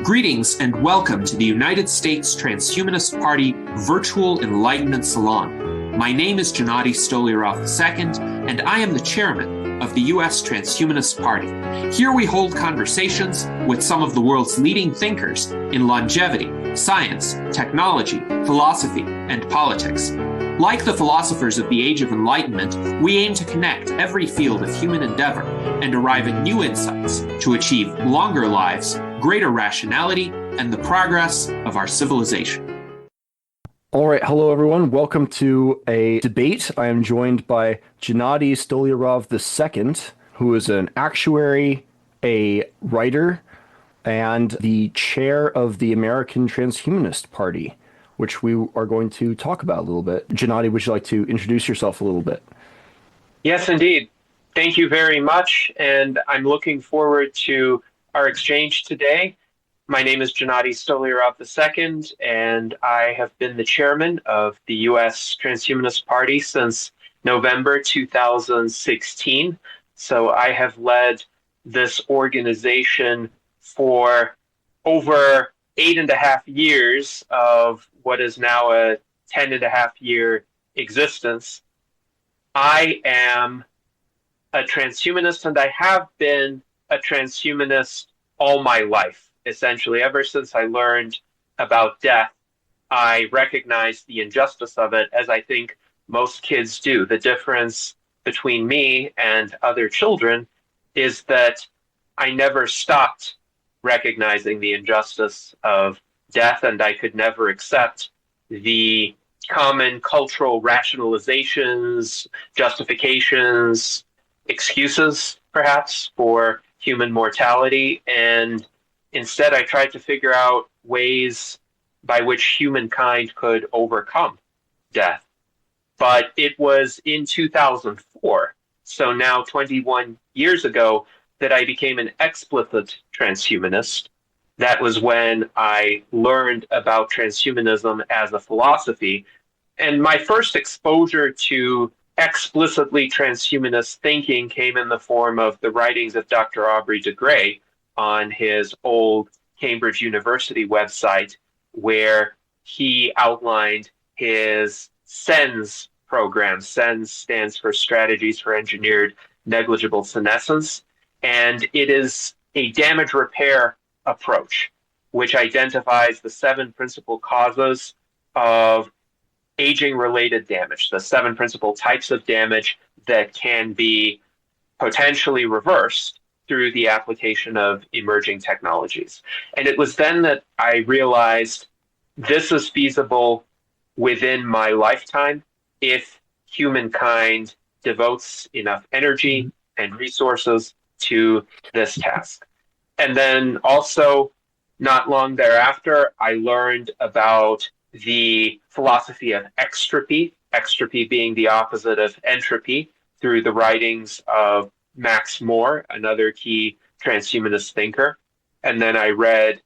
Greetings and welcome to the United States Transhumanist Party Virtual Enlightenment Salon. My name is Gennady Stolyarov II, and I am the chairman of the U.S. Transhumanist Party. Here we hold conversations with some of the world's leading thinkers in longevity, science, technology, philosophy, and politics. Like the philosophers of the Age of Enlightenment, we aim to connect every field of human endeavor and arrive at new insights to achieve longer lives, greater rationality, and the progress of our civilization. All right, hello everyone. Welcome to a debate. I am joined by Gennady Stolyarov II, who is an actuary, a writer, and the chair of the American Transhumanist Party, which we are going to talk about a little bit. Gennady, would you like to introduce yourself a little bit? Yes, indeed. Thank you very much, and I'm looking forward to our exchange today. My name is Gennady Stolyarov II, and I have been the chairman of the U.S. Transhumanist Party since November 2016. So I have led this organization for over 8.5 years of what is now a 10.5-year existence. I am a transhumanist, and I have been a transhumanist all my life. Essentially, ever since I learned about death, I recognized the injustice of it, as I think most kids do. The difference between me and other children is that I never stopped recognizing the injustice of death, and I could never accept the common cultural rationalizations, justifications, excuses, perhaps, for human mortality. And instead, I tried to figure out ways by which humankind could overcome death. But it was in 2004, so now 21 years ago, that I became an explicit transhumanist. That was when I learned about transhumanism as a philosophy. And my first exposure to explicitly transhumanist thinking came in the form of the writings of Dr. Aubrey de Grey on his old Cambridge University website, where he outlined his SENS program. SENS stands for Strategies for Engineered Negligible Senescence, and it is a damage repair approach, which identifies the 7 principal causes of aging-related damage, the 7 principal types of damage that can be potentially reversed through the application of emerging technologies. And it was then that I realized this is feasible within my lifetime if humankind devotes enough energy and resources to this task. And then also, not long thereafter, I learned about the philosophy of extropy, extropy being the opposite of entropy, through the writings of Max More, another key transhumanist thinker. And then I read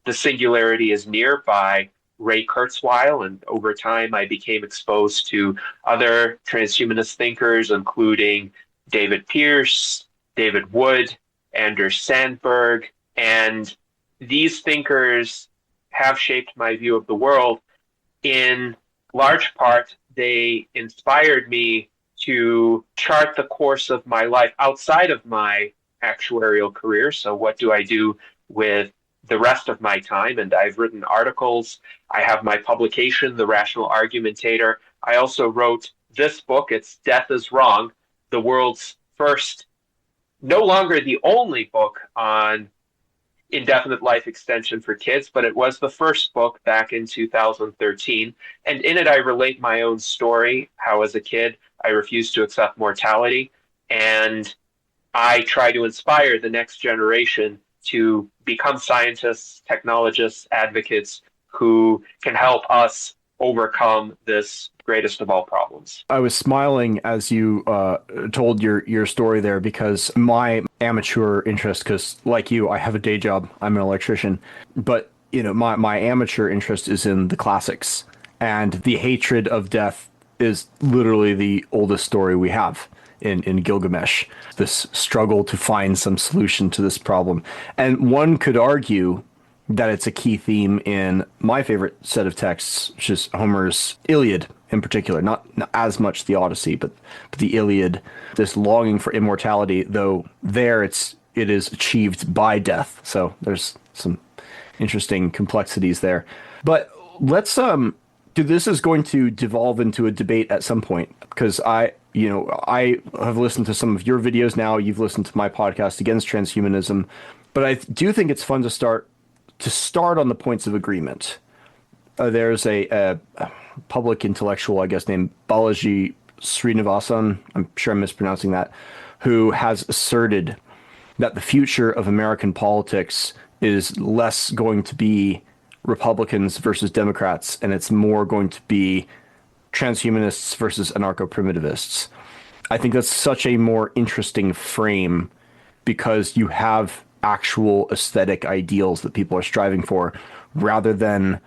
The Singularity is Near by Ray Kurzweil, and over time I became exposed to other transhumanist thinkers, including David Pearce, David Wood, Anders Sandberg, and these thinkers have shaped my view of the world. In large part, they inspired me to chart the course of my life outside of my actuarial career. So what do I do with the rest of my time? And I've written articles. I have my publication, The Rational Argumentator. I also wrote this book. It's Death is Wrong, the world's first, no longer the only book on indefinite life extension for kids, but it was the first book back in 2013. And in it, I relate my own story, how as a kid, I refused to accept mortality. And I try to inspire the next generation to become scientists, technologists, advocates who can help us overcome this greatest of all problems. I was smiling as you told your story there, because my amateur interest, because like you, I have a day job, I'm an electrician, but my amateur interest is in the classics, and the hatred of death is literally the oldest story we have in Gilgamesh, this struggle to find some solution to this problem. And one could argue that it's a key theme in my favorite set of texts, which is Homer's Iliad in particular, not as much the Odyssey, but the Iliad, this longing for immortality, though there it is achieved by death. So there's some interesting complexities there. But let's this is going to devolve into a debate at some point, because I have listened to some of your videos now. You've listened to my podcast against transhumanism, but I do think it's fun to start on the points of agreement. There's a public intellectual, I guess, named Balaji Srinivasan, I'm sure I'm mispronouncing that, who has asserted that the future of American politics is less going to be Republicans versus Democrats, and it's more going to be transhumanists versus anarcho-primitivists. I think that's such a more interesting frame, because you have actual aesthetic ideals that people are striving for, rather than,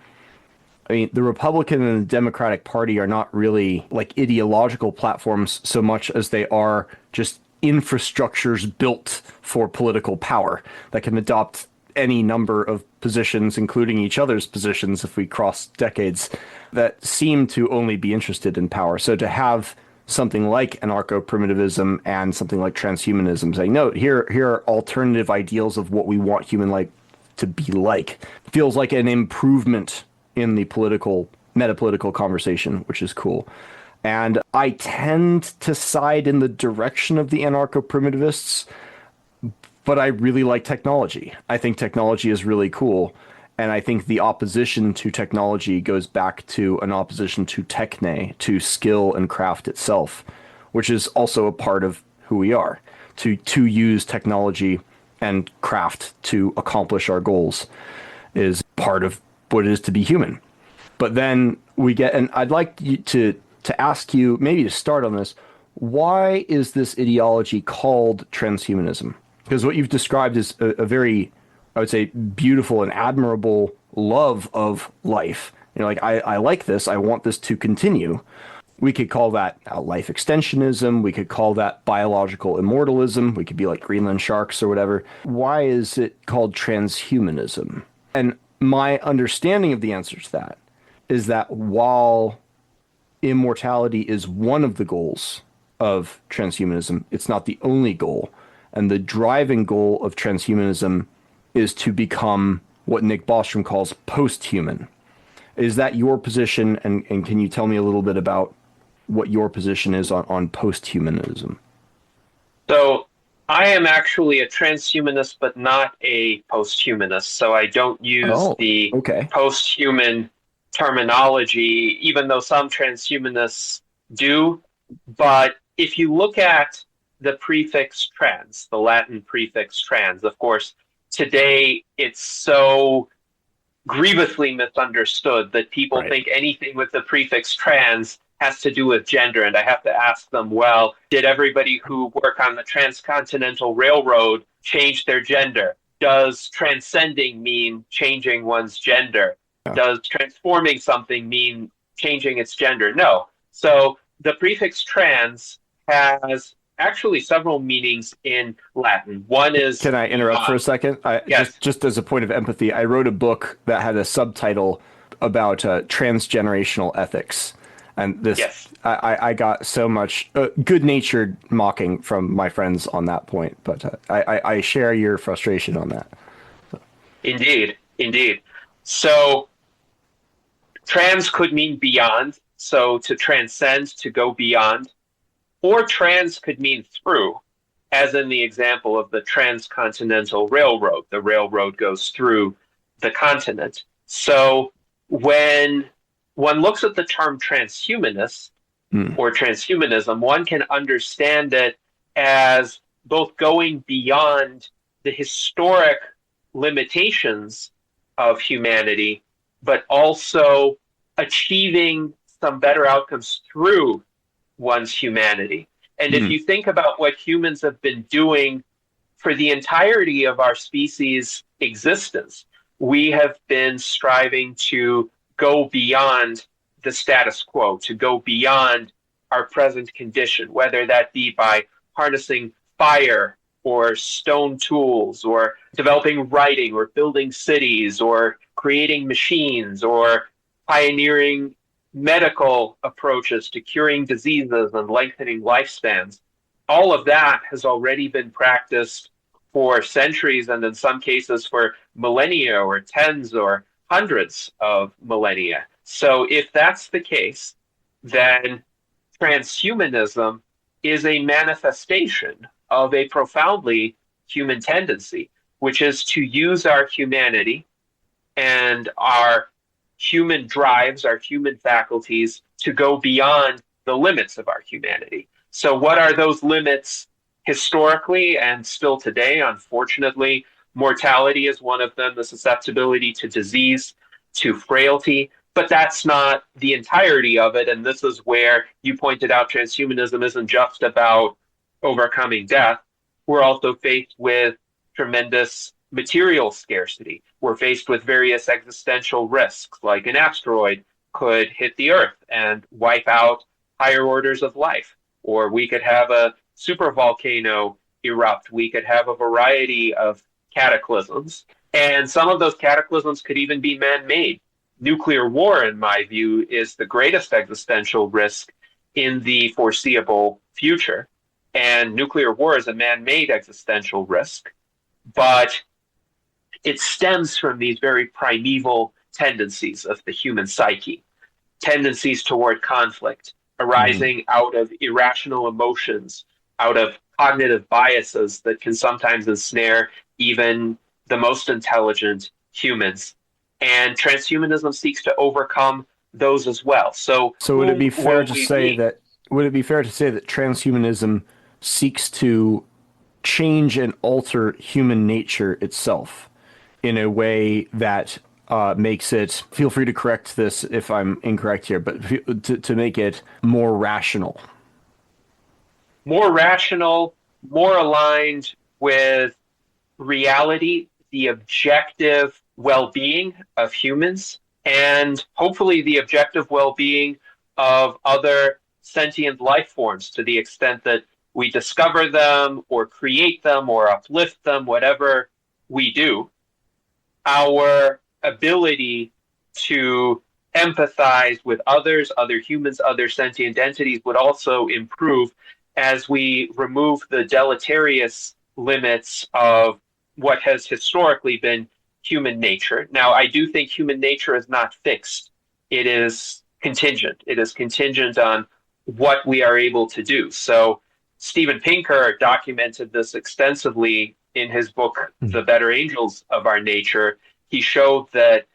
I mean, the Republican and the Democratic Party are not really like ideological platforms so much as they are just infrastructures built for political power that can adopt any number of positions, including each other's positions if we cross decades, that seem to only be interested in power. So to have something like anarcho-primitivism and something like transhumanism saying, no, here are alternative ideals of what we want human life to be like, feels like an improvement in the metapolitical conversation, which is cool. And I tend to side in the direction of the anarcho-primitivists, but I really like technology. I think technology is really cool. And I think the opposition to technology goes back to an opposition to techne, to skill and craft itself, which is also a part of who we are, to use technology and craft to accomplish our goals is part of what it is to be human. But then we get, and I'd like you to ask you, maybe to start on this, why is this ideology called transhumanism? Because what you've described is a very, I would say, beautiful and admirable love of life. Like, I like this. I want this to continue. We could call that life extensionism. We could call that biological immortalism. We could be like Greenland sharks or whatever. Why is it called transhumanism? And my understanding of the answer to that is that while immortality is one of the goals of transhumanism, it's not the only goal. And the driving goal of transhumanism is to become what Nick Bostrom calls post-human. Is that your position? And can you tell me a little bit about what your position is on post-humanism? So I am actually a transhumanist, but not a post-humanist. So I don't use the post-human terminology, even though some transhumanists do. But if you look at the prefix trans, the Latin prefix trans, of course, today it's so grievously misunderstood that people think anything with the prefix trans has to do with gender. And I have to ask them, well, did everybody who work on the Transcontinental Railroad change their gender? Does transcending mean changing one's gender? Does transforming something mean changing its gender? No. So the prefix trans has actually several means in Latin. One is... Can I interrupt for a second? Yes. Just as a point of empathy, I wrote a book that had a subtitle about transgenerational ethics. And this, yes. I got so much good-natured mocking from my friends on that point, but I share your frustration on that. So. Indeed. So trans could mean beyond, so to transcend, to go beyond. Or trans could mean through, as in the example of the Transcontinental Railroad. The railroad goes through the continent. So when one looks at the term transhumanist or transhumanism, one can understand it as both going beyond the historic limitations of humanity, but also achieving some better outcomes through one's humanity. And if you think about what humans have been doing for the entirety of our species' existence, we have been striving to go beyond the status quo, to go beyond our present condition, whether that be by harnessing fire or stone tools, or developing writing, or building cities, or creating machines, or pioneering medical approaches to curing diseases and lengthening lifespans. All of that has already been practiced for centuries, and in some cases for millennia or tens or hundreds of millennia. So if that's the case, then transhumanism is a manifestation of a profoundly human tendency, which is to use our humanity and our human drives, our human faculties, to go beyond the limits of our humanity. So what are those limits historically and still today? Unfortunately, mortality is one of them, the susceptibility to disease, to frailty, but that's not the entirety of it. And this is where you pointed out transhumanism isn't just about overcoming death. We're also faced with tremendous material scarcity. We're faced with various existential risks, like an asteroid could hit the Earth and wipe out higher orders of life. Or we could have a supervolcano erupt. We could have a variety of cataclysms. And some of those cataclysms could even be man-made. Nuclear war, in my view, is the greatest existential risk in the foreseeable future. And nuclear war is a man-made existential risk, but it stems from these very primeval tendencies of the human psyche, tendencies toward conflict, arising out of irrational emotions, out of cognitive biases that can sometimes ensnare even the most intelligent humans. And transhumanism seeks to overcome those as well. So would it be fair to say that transhumanism seeks to change and alter human nature itself in a way that makes it, feel free to correct this if I'm incorrect here, but to make it more rational? More rational, more aligned with reality, the objective well-being of humans, and hopefully the objective well-being of other sentient life forms, to the extent that we discover them or create them or uplift them, whatever we do. Our ability to empathize with others, other humans, other sentient entities would also improve as we remove the deleterious limits of what has historically been human nature. Now, I do think human nature is not fixed. It is contingent. It is contingent on what we are able to do. So Steven Pinker documented this extensively in his book, The Better Angels of Our Nature. He showed that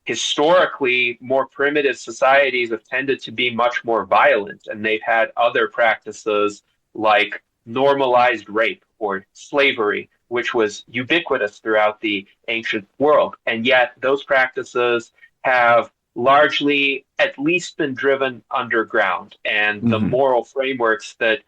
historically, more primitive societies have tended to be much more violent, and they've had other practices like normalized rape or slavery, which was ubiquitous throughout the ancient world. And yet those practices have largely at least been driven underground, and the moral frameworks that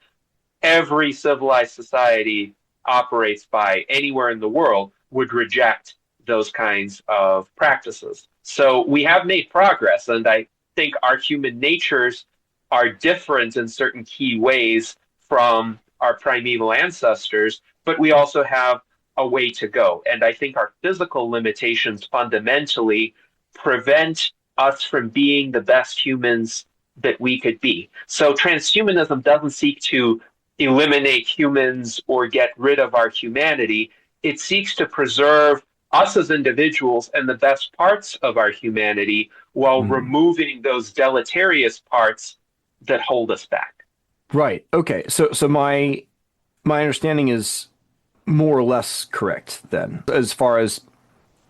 every civilized society operates by anywhere in the world would reject those kinds of practices. So we have made progress, and I think our human natures are different in certain key ways from our primeval ancestors, but we also have a way to go. And I think our physical limitations fundamentally prevent us from being the best humans that we could be. So transhumanism doesn't seek to eliminate humans or get rid of our humanity. It seeks to preserve us as individuals and the best parts of our humanity while removing those deleterious parts that hold us back. Right. Okay. So my understanding is more or less correct then, as far as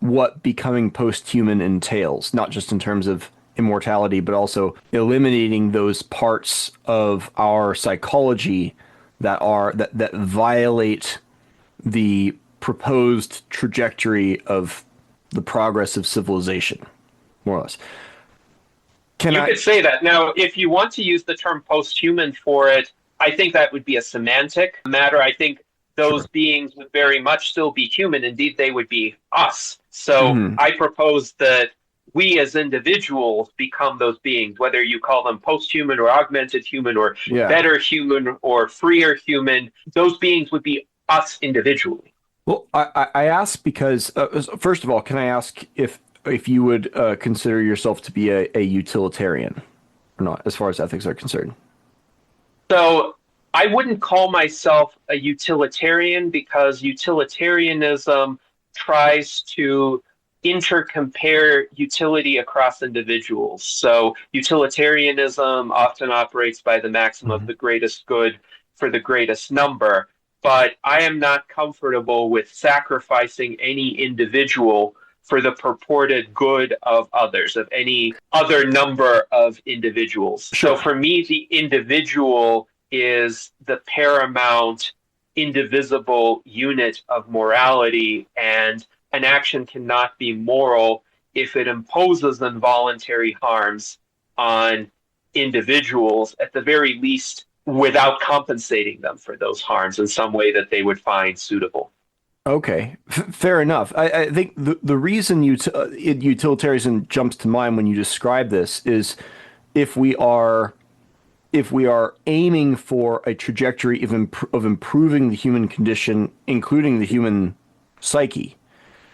what becoming post-human entails, not just in terms of immortality, but also eliminating those parts of our psychology that violate the proposed trajectory of the progress of civilization, more or less. You could say that. Now, if you want to use the term post-human for it, I think that would be a semantic matter. I think those beings would very much still be human. Indeed, they would be us. So I propose that we as individuals become those beings, whether you call them post-human or augmented human or better human or freer human. Those beings would be us individually. Well, I ask because first of all, can I ask if you would consider yourself to be a utilitarian or not, as far as ethics are concerned? So I wouldn't call myself a utilitarian because utilitarianism tries to intercompare utility across individuals. So utilitarianism often operates by the maxim of the greatest good for the greatest number. But I am not comfortable with sacrificing any individual for the purported good of others, of any other number of individuals. Sure. So for me, the individual is the paramount, indivisible unit of morality, and an action cannot be moral if it imposes involuntary harms on individuals, at the very least, without compensating them for those harms in some way that they would find suitable. Okay, fair enough. I think the reason utilitarianism jumps to mind when you describe this is if we are aiming for a trajectory of improving the human condition, including the human psyche,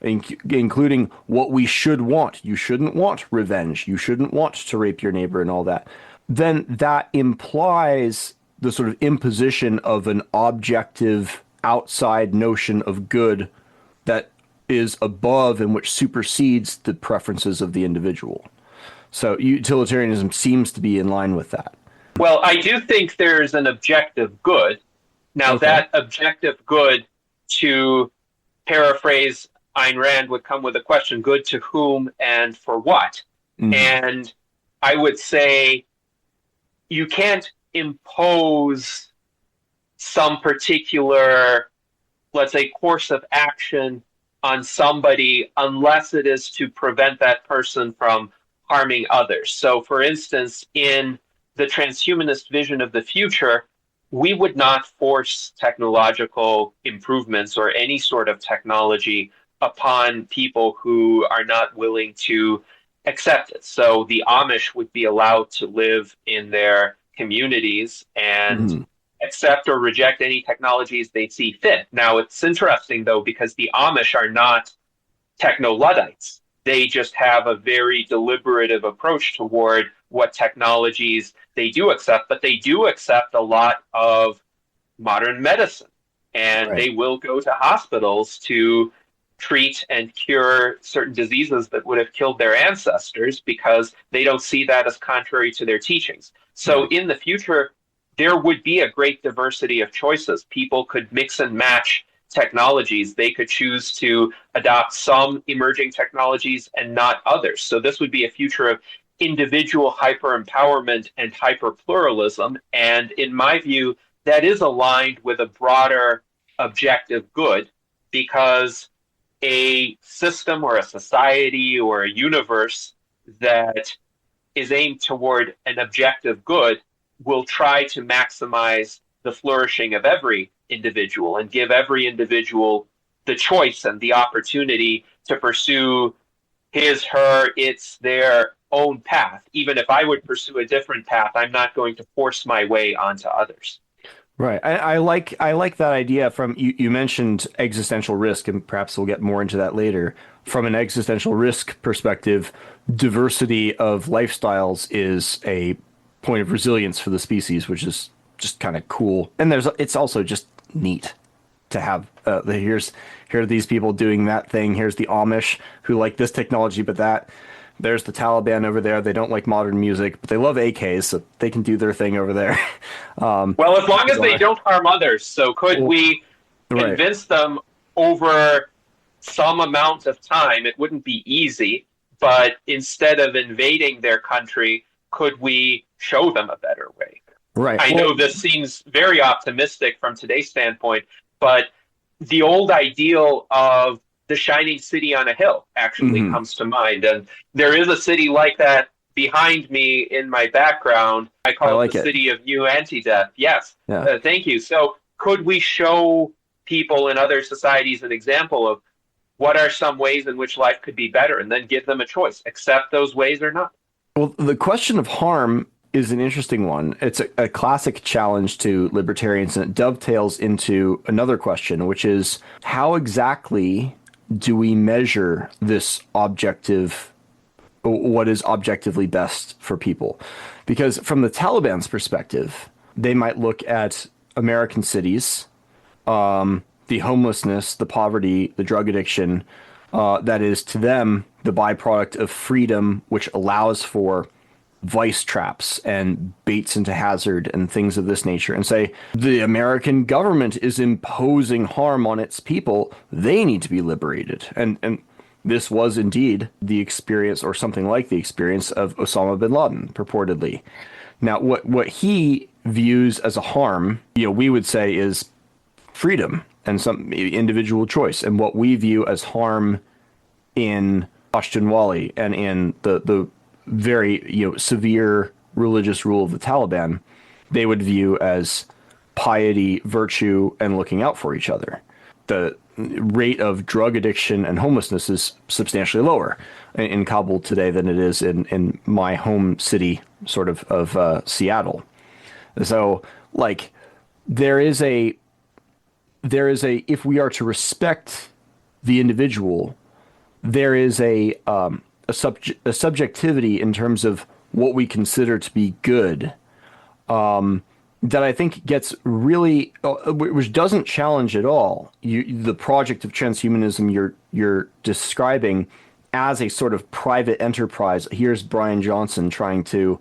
including what we should want. You shouldn't want revenge. You shouldn't want to rape your neighbor and all that. Then that implies the sort of imposition of an objective outside notion of good that is above and which supersedes the preferences of the individual. So utilitarianism seems to be in line with that. Well, I do think there's an objective good. Now, Okay. that objective good, to paraphrase Ayn Rand, would come with a question: good to whom and for what? Mhm. And I would say you can't impose some particular, let's say, course of action on somebody unless it is to prevent that person from harming others. So, for instance, in the transhumanist vision of the future, we would not force technological improvements or any sort of technology upon people who are not willing to accept it. So the Amish would be allowed to live in their communities and Mhm. accept or reject any technologies they see fit. Now, it's interesting, though, because the Amish are not techno-Luddites. They just have a very deliberative approach toward what technologies they do accept, but they do accept a lot of modern medicine. And Right. they will go to hospitals to treat and cure certain diseases that would have killed their ancestors because they don't see that as contrary to their teachings. So Right. in the future, there would be a great diversity of choices. People could mix and match technologies. They could choose to adopt some emerging technologies and not others. So this would be a future of individual hyper-empowerment and hyper-pluralism. And in my view, that is aligned with a broader objective good, because a system or a society or a universe that is aimed toward an objective good will try to maximize the flourishing of every individual and give every individual the choice and the opportunity to pursue his, her, its, their own path. Even if I would pursue a different path, I'm not going to force my way onto others. Right. I like that idea from you mentioned existential risk, and perhaps we'll get more into that later. From an existential risk perspective, diversity of lifestyles is a point of resilience for the species, which is just kind of cool. And it's also just neat to have here are these people doing that thing. Here's the Amish who like this technology, but that. There's the Taliban over there. They don't like modern music, but they love AKs, so they can do their thing over there. Well, as long as they don't harm others. So could we Right. convince them over some amount of time? It wouldn't be easy, but instead of invading their country, could we show them a better way? Right. I know this seems very optimistic from today's standpoint, but the old ideal of the shining city on a hill actually comes to mind. And there is a city like that behind me in my background. I call it the city of new anti-death. Yes. Yeah. Thank you. So could we show people in other societies an example of what are some ways in which life could be better, and then give them a choice, accept those ways or not? Well, the question of harm is an interesting one. It's a classic challenge to libertarians, and it dovetails into another question, which is how exactly do we measure this objective, what is objectively best for people? Because from the Taliban's perspective, they might look at American cities, the homelessness, the poverty, the drug addiction, that is to them the byproduct of freedom, which allows for vice traps and baits into hazard and things of this nature, and say the American government is imposing harm on its people. They need to be liberated. And this was indeed the experience, or something like the experience, of Osama bin Laden, purportedly. Now, what he views as a harm, we would say is freedom and some individual choice. And what we view as harm in Pashtunwali and in the very severe religious rule of the Taliban, they would view as piety, virtue, and looking out for each other. The rate of drug addiction and homelessness is substantially lower in Kabul today than it is in my home city, sort of Seattle. So, like, there is a if we are to respect the individual, there is a subjectivity in terms of what we consider to be good, that I think gets really, which doesn't challenge at all the project of transhumanism you're describing as a sort of private enterprise. Here's Brian Johnson trying to,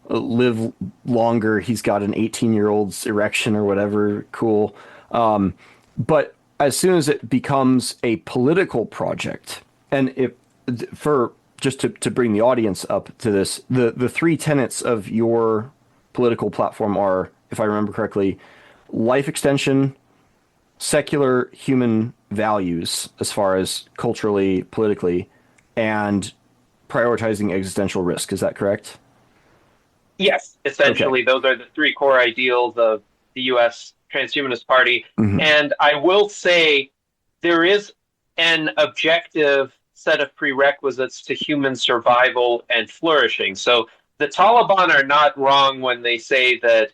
live longer. He's got an 18-year-old's erection or whatever. Cool. But as soon as it becomes a political project, and just to bring the audience up to this, the three tenets of your political platform are, if I remember correctly, life extension, secular human values as far as culturally, politically, and prioritizing existential risk. Is that correct? Yes, essentially, okay. Those are the three core ideals of the U.S. Transhumanist Party. Mm-hmm. And I will say there is an objective set of prerequisites to human survival and flourishing. So the Taliban are not wrong when they say that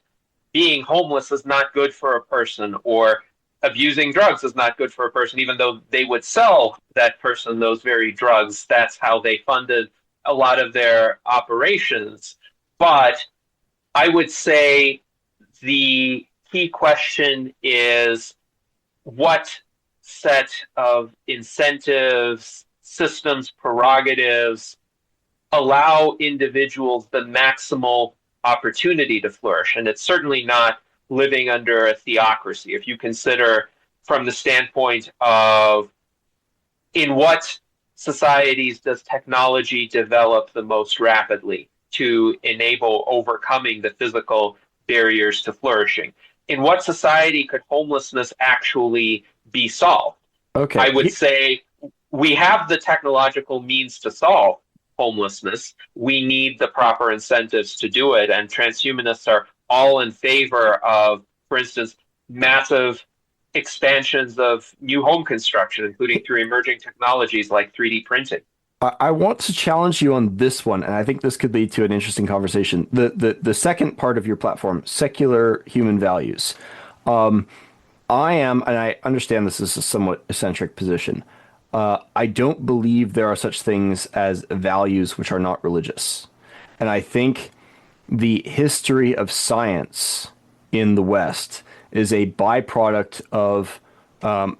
being homeless is not good for a person, or abusing drugs is not good for a person, even though they would sell that person those very drugs. That's how they funded a lot of their operations. But I would say the key question is what set of incentives, systems, prerogatives allow individuals the maximal opportunity to flourish. And it's certainly not living under a theocracy. If you consider from the standpoint of in what societies does technology develop the most rapidly to enable overcoming the physical barriers to flourishing? In what society could homelessness actually be solved? Okay. I would say we have the technological means to solve homelessness. We need the proper incentives to do it. And transhumanists are all in favor of, for instance, massive expansions of new home construction, including through emerging technologies like 3D printing. I want to challenge you on this one, and I think this could lead to an interesting conversation. The second part of your platform, secular human values. I am, and I understand this is a somewhat eccentric position, I don't believe there are such things as values which are not religious. And I think the history of science in the West is a byproduct of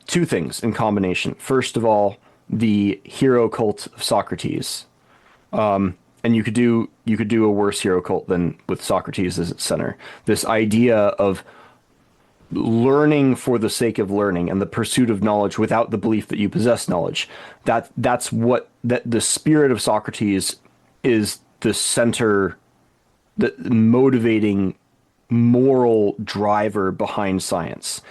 two things in combination. First of all, the hero cult of Socrates. And you could do a worse hero cult than with Socrates as its center. This idea of learning for the sake of learning and the pursuit of knowledge without the belief that you possess knowledge. That's what the spirit of Socrates is, the center, the motivating moral driver behind science.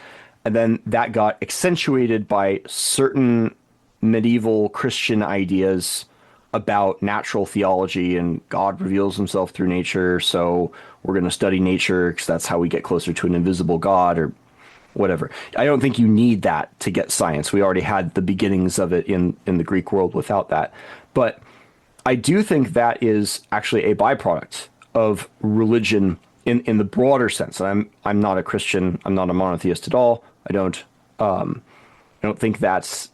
And then that got accentuated by certain medieval Christian ideas about natural theology, and God reveals himself through nature, so we're going to study nature because that's how we get closer to an invisible God, or whatever. I don't think you need that to get science. We already had the beginnings of it in the Greek world without that. But I do think that is actually a byproduct of religion in the broader sense. I'm not a Christian. I'm not a monotheist at all. I don't think that's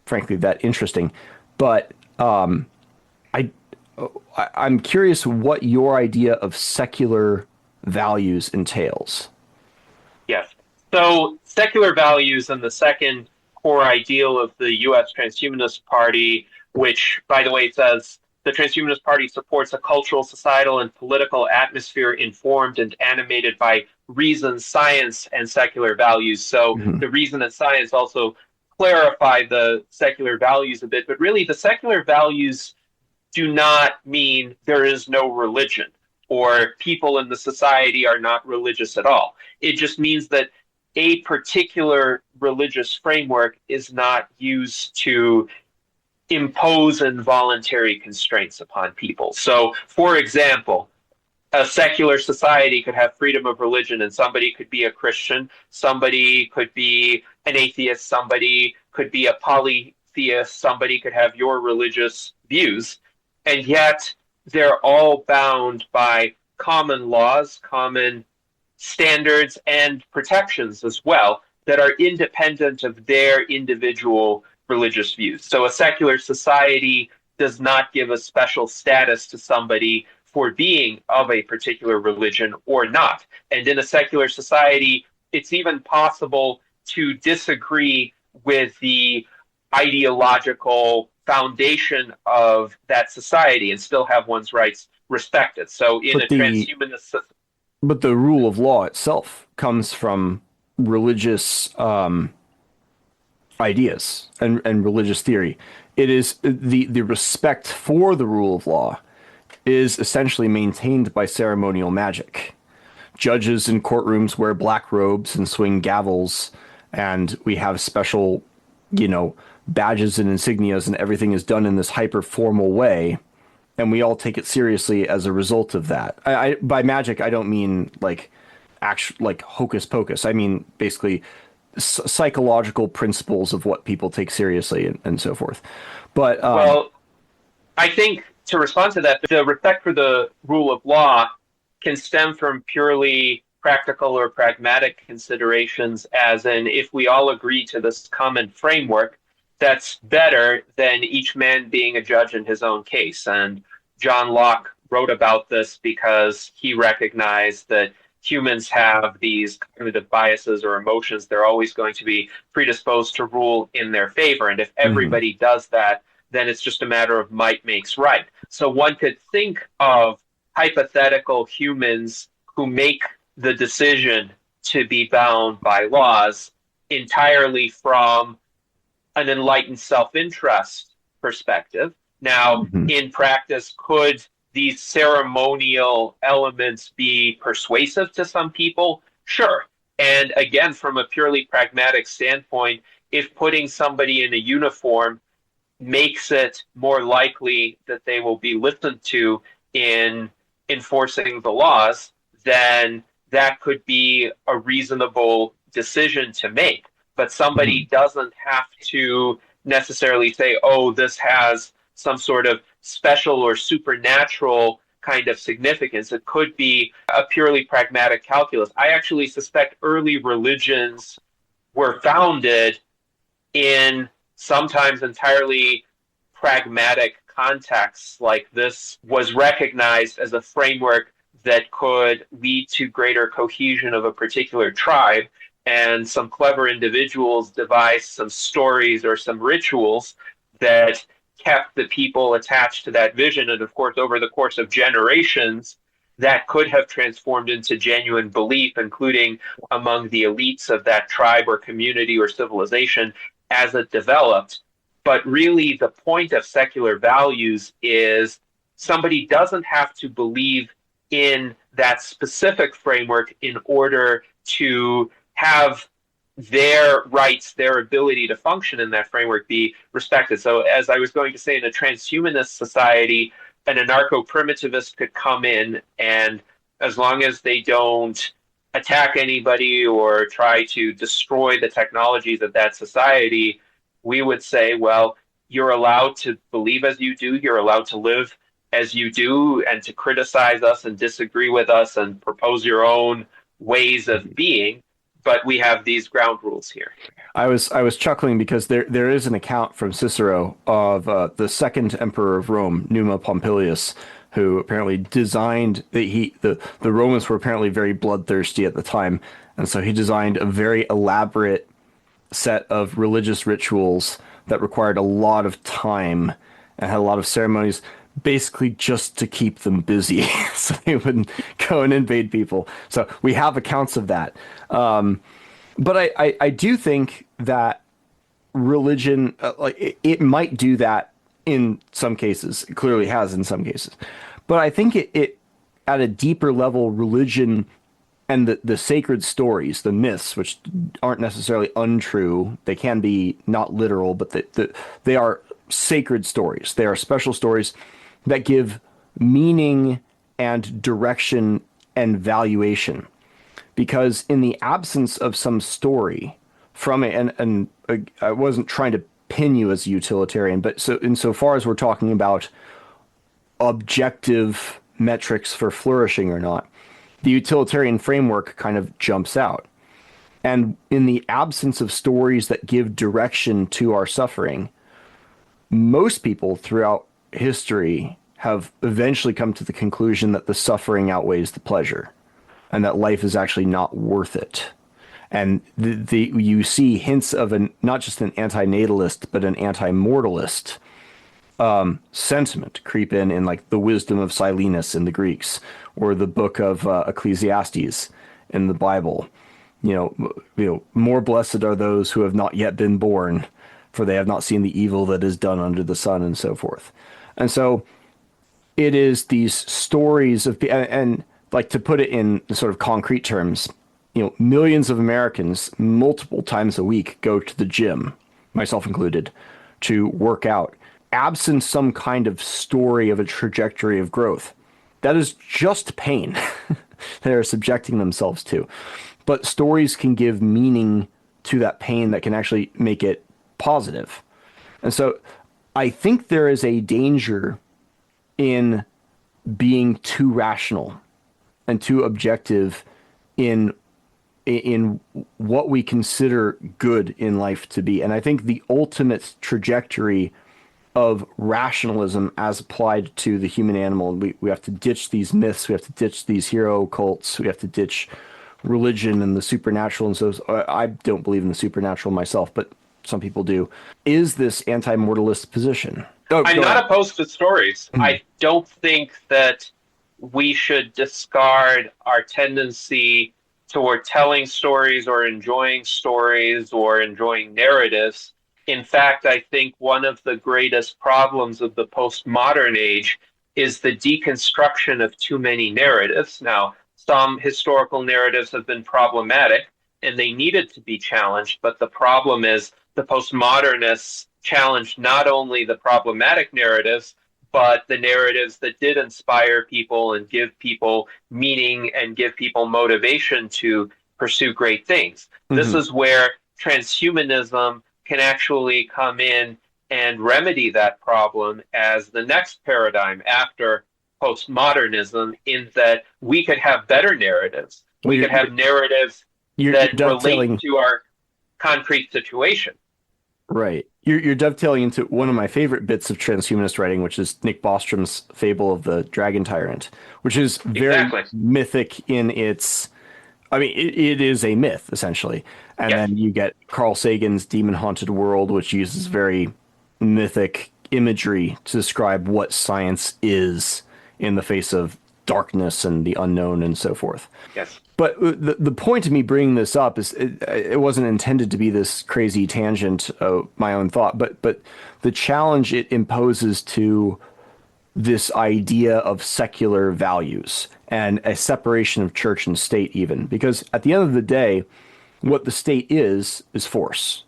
frankly that interesting. But I I'm curious what your idea of secular values entails. Yes. So secular values and the second core ideal of the U.S. Transhumanist Party, which, by the way, says the Transhumanist Party supports a cultural, societal, and political atmosphere informed and animated by reason, science, and secular values. So the reason and science also clarify the secular values a bit, but really the secular values do not mean there is no religion or people in the society are not religious at all. It just means that a particular religious framework is not used to impose involuntary constraints upon people. So, for example, a secular society could have freedom of religion, and somebody could be a Christian, somebody could be an atheist, somebody could be a polytheist, somebody could have your religious views, and yet they're all bound by common laws, common standards, and protections as well that are independent of their individual religious views. So a secular society does not give a special status to somebody for being of a particular religion or not. And in a secular society, it's even possible to disagree with the ideological foundation of that society and still have one's rights respected. So in a transhumanist... But the rule of law itself comes from religious ideas and religious theory. It is the respect for the rule of law is essentially maintained by ceremonial magic. Judges in courtrooms wear black robes and swing gavels, and we have special, badges and insignias, and everything is done in this hyper formal way, and we all take it seriously as a result of that. By magic, I don't mean like hocus pocus. I mean basically psychological principles of what people take seriously and so forth. But well, I think to respond to that, the respect for the rule of law can stem from purely practical or pragmatic considerations, as in if we all agree to this common framework, that's better than each man being a judge in his own case. And John Locke wrote about this because he recognized that humans have these cognitive biases or emotions. They're always going to be predisposed to rule in their favor. And if everybody does that, then it's just a matter of might makes right. So one could think of hypothetical humans who make the decision to be bound by laws entirely from an enlightened self-interest perspective. Now, in practice, could these ceremonial elements be persuasive to some people? Sure. And again, from a purely pragmatic standpoint, if putting somebody in a uniform makes it more likely that they will be listened to in enforcing the laws, then that could be a reasonable decision to make. But somebody doesn't have to necessarily say, oh, this has some sort of special or supernatural kind of significance. It could be a purely pragmatic calculus. I actually suspect early religions were founded in sometimes entirely pragmatic contexts. Like this was recognized as a framework that could lead to greater cohesion of a particular tribe. And some clever individuals devised some stories or some rituals that kept the people attached to that vision. And of course, over the course of generations, that could have transformed into genuine belief, including among the elites of that tribe or community or civilization as it developed. But really, the point of secular values is somebody doesn't have to believe in that specific framework in order to have their rights, their ability to function in that framework be respected. So as I was going to say, in a transhumanist society, an anarcho-primitivist could come in, and as long as they don't attack anybody or try to destroy the technologies of that society, we would say, well, you're allowed to believe as you do, you're allowed to live as you do, and to criticize us and disagree with us and propose your own ways of being. But we have these ground rules here. I was chuckling because there is an account from Cicero of the second emperor of Rome, Numa Pompilius, who apparently designed the Romans were apparently very bloodthirsty at the time, and so he designed a very elaborate set of religious rituals that required a lot of time and had a lot of ceremonies, basically just to keep them busy, so they wouldn't go and invade people. So we have accounts of that. But I do think that religion, it might do that in some cases. It clearly has in some cases. But I think it at a deeper level, religion and the sacred stories, the myths, which aren't necessarily untrue, they can be not literal, but they are sacred stories. They are special stories that give meaning and direction and valuation. Because in the absence of some story from it, and I wasn't trying to pin you as a utilitarian, but so insofar as we're talking about objective metrics for flourishing or not, the utilitarian framework kind of jumps out. And in the absence of stories that give direction to our suffering, most people throughout history have eventually come to the conclusion that the suffering outweighs the pleasure, and that life is actually not worth it. And you see hints of not just an anti-natalist, but an anti-mortalist sentiment creep in like the wisdom of Silenus in the Greeks, or the book of Ecclesiastes in the Bible. More blessed are those who have not yet been born, for they have not seen the evil that is done under the sun, and so forth. And so it is these stories of, and like, to put it in sort of concrete terms, millions of Americans multiple times a week go to the gym, myself included, to work out. Absent some kind of story of a trajectory of growth, that is just pain they're subjecting themselves to. But stories can give meaning to that pain that can actually make it positive. And so I think there is a danger in being too rational and too objective in what we consider good in life to be. And I think the ultimate trajectory of rationalism as applied to the human animal, we have to ditch these myths, we have to ditch these hero cults, we have to ditch religion and the supernatural. And so I don't believe in the supernatural myself, but some people do, is this anti-mortalist position. I'm not opposed to stories. I don't think that we should discard our tendency toward telling stories or enjoying narratives. In fact, I think one of the greatest problems of the postmodern age is the deconstruction of too many narratives. Now, some historical narratives have been problematic and they needed to be challenged, but the problem is the postmodernists challenged not only the problematic narratives, but the narratives that did inspire people and give people meaning and give people motivation to pursue great things. Mm-hmm. This is where transhumanism can actually come in and remedy that problem as the next paradigm after postmodernism, in that we could have better narratives. We could have narratives that relate to our concrete situation. Right. You're dovetailing into one of my favorite bits of transhumanist writing, which is Nick Bostrom's fable of the Dragon Tyrant, which is very mythic in its... I mean, it is a myth, essentially. And then you get Carl Sagan's Demon Haunted World, which uses very mythic imagery to describe what science is in the face of darkness and the unknown and so forth. Yes. But the point of me bringing this up is it wasn't intended to be this crazy tangent of my own thought, but the challenge it imposes to this idea of secular values and a separation of church and state even. Because at the end of the day, what the state is force.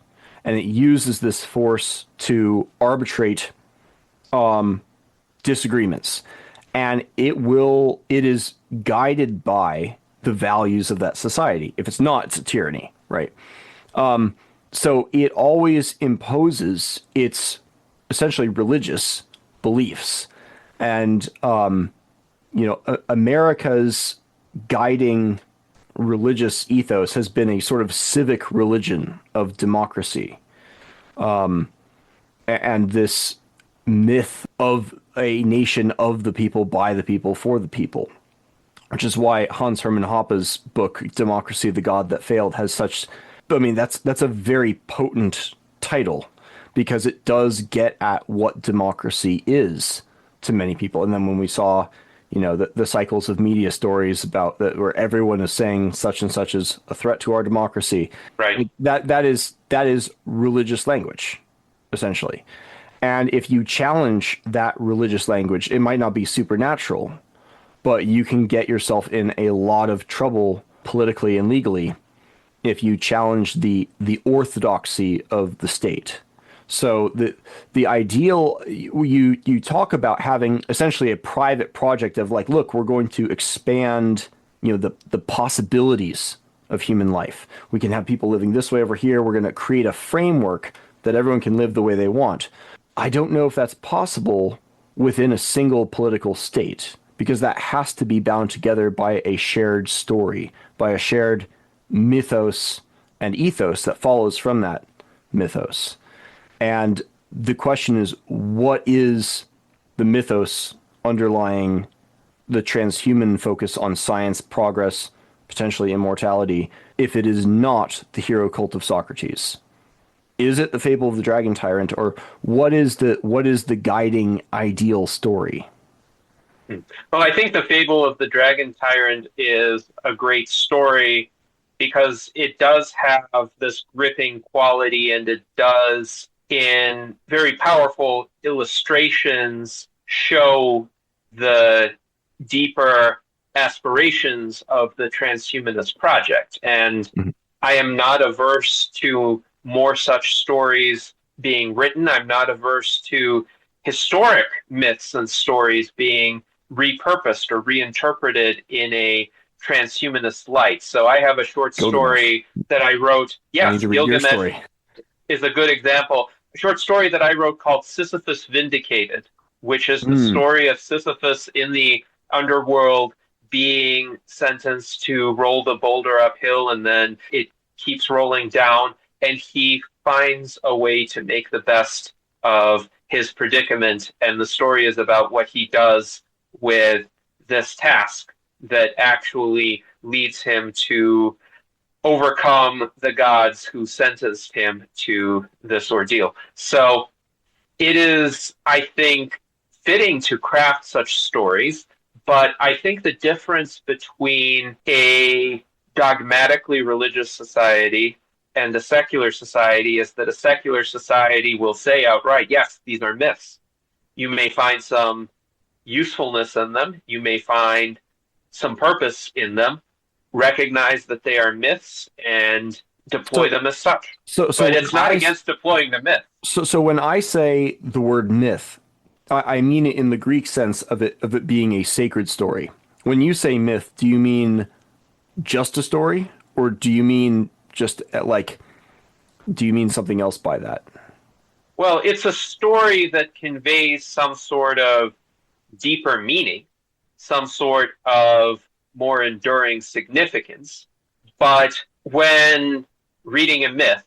And it uses this force to arbitrate disagreements. And it is guided by the values of that society. If it's not, it's a tyranny, right? So it always imposes its essentially religious beliefs. And, America's guiding religious ethos has been a sort of civic religion of democracy. And this myth of a nation of the people, by the people, for the people, which is why Hans Hermann Hoppe's book, Democracy, the God That Failed, has such, I mean, that's a very potent title because it does get at what democracy is to many people. And then when we saw, the cycles of media stories about that where everyone is saying such and such is a threat to our democracy, Right. that is religious language, essentially. And if you challenge that religious language, it might not be supernatural, but you can get yourself in a lot of trouble politically and legally if you challenge the orthodoxy of the state. So the ideal, you talk about having essentially a private project of like, look, we're going to expand, the possibilities of human life. We can have people living this way over here. We're going to create a framework that everyone can live the way they want. I don't know if that's possible within a single political state, because that has to be bound together by a shared story, by a shared mythos and ethos that follows from that mythos. And the question is, what is the mythos underlying the transhuman focus on science, progress, potentially immortality, if it is not the hero cult of Socrates? Is it the fable of the dragon tyrant, or what is the guiding ideal story? Well, I think the fable of the dragon tyrant is a great story because it does have this gripping quality, and it does, in very powerful illustrations, show the deeper aspirations of the transhumanist project. And I am not averse to more such stories being written. I'm not averse to historic myths and stories being repurposed or reinterpreted in a transhumanist light. So I have a short story that I wrote. Yes, Gilgamesh is a good example. A short story that I wrote called Sisyphus Vindicated, which is the story of Sisyphus in the underworld being sentenced to roll the boulder uphill, and then it keeps rolling down, and he finds a way to make the best of his predicament. And the story is about what he does with this task that actually leads him to overcome the gods who sentenced him to this ordeal. So it is, I think, fitting to craft such stories, but I think the difference between a dogmatically religious society and a secular society is that a secular society will say outright, yes, these are myths. You may find some usefulness in them. You may find some purpose in them. Recognize that they are myths and deploy them as such. But it's not against deploying the myth. So when I say the word myth, I mean it in the Greek sense of it being a sacred story. When you say myth, do you mean just a story, or do you mean just do you mean something else by that? Well, it's a story that conveys some sort of deeper meaning, some sort of more enduring significance. But when reading a myth,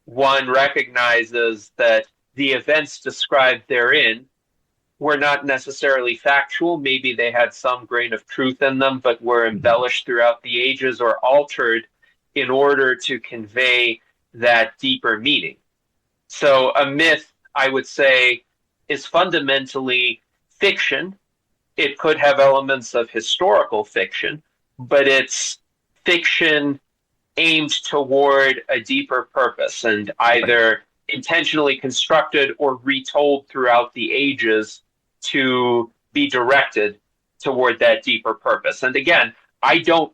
one recognizes that the events described therein were not necessarily factual. Maybe they had some grain of truth in them, but were embellished throughout the ages or altered in order to convey that deeper meaning. So a myth, I would say, is fundamentally fiction. It could have elements of historical fiction, but it's fiction aimed toward a deeper purpose and either intentionally constructed or retold throughout the ages to be directed toward that deeper purpose. And again, I don't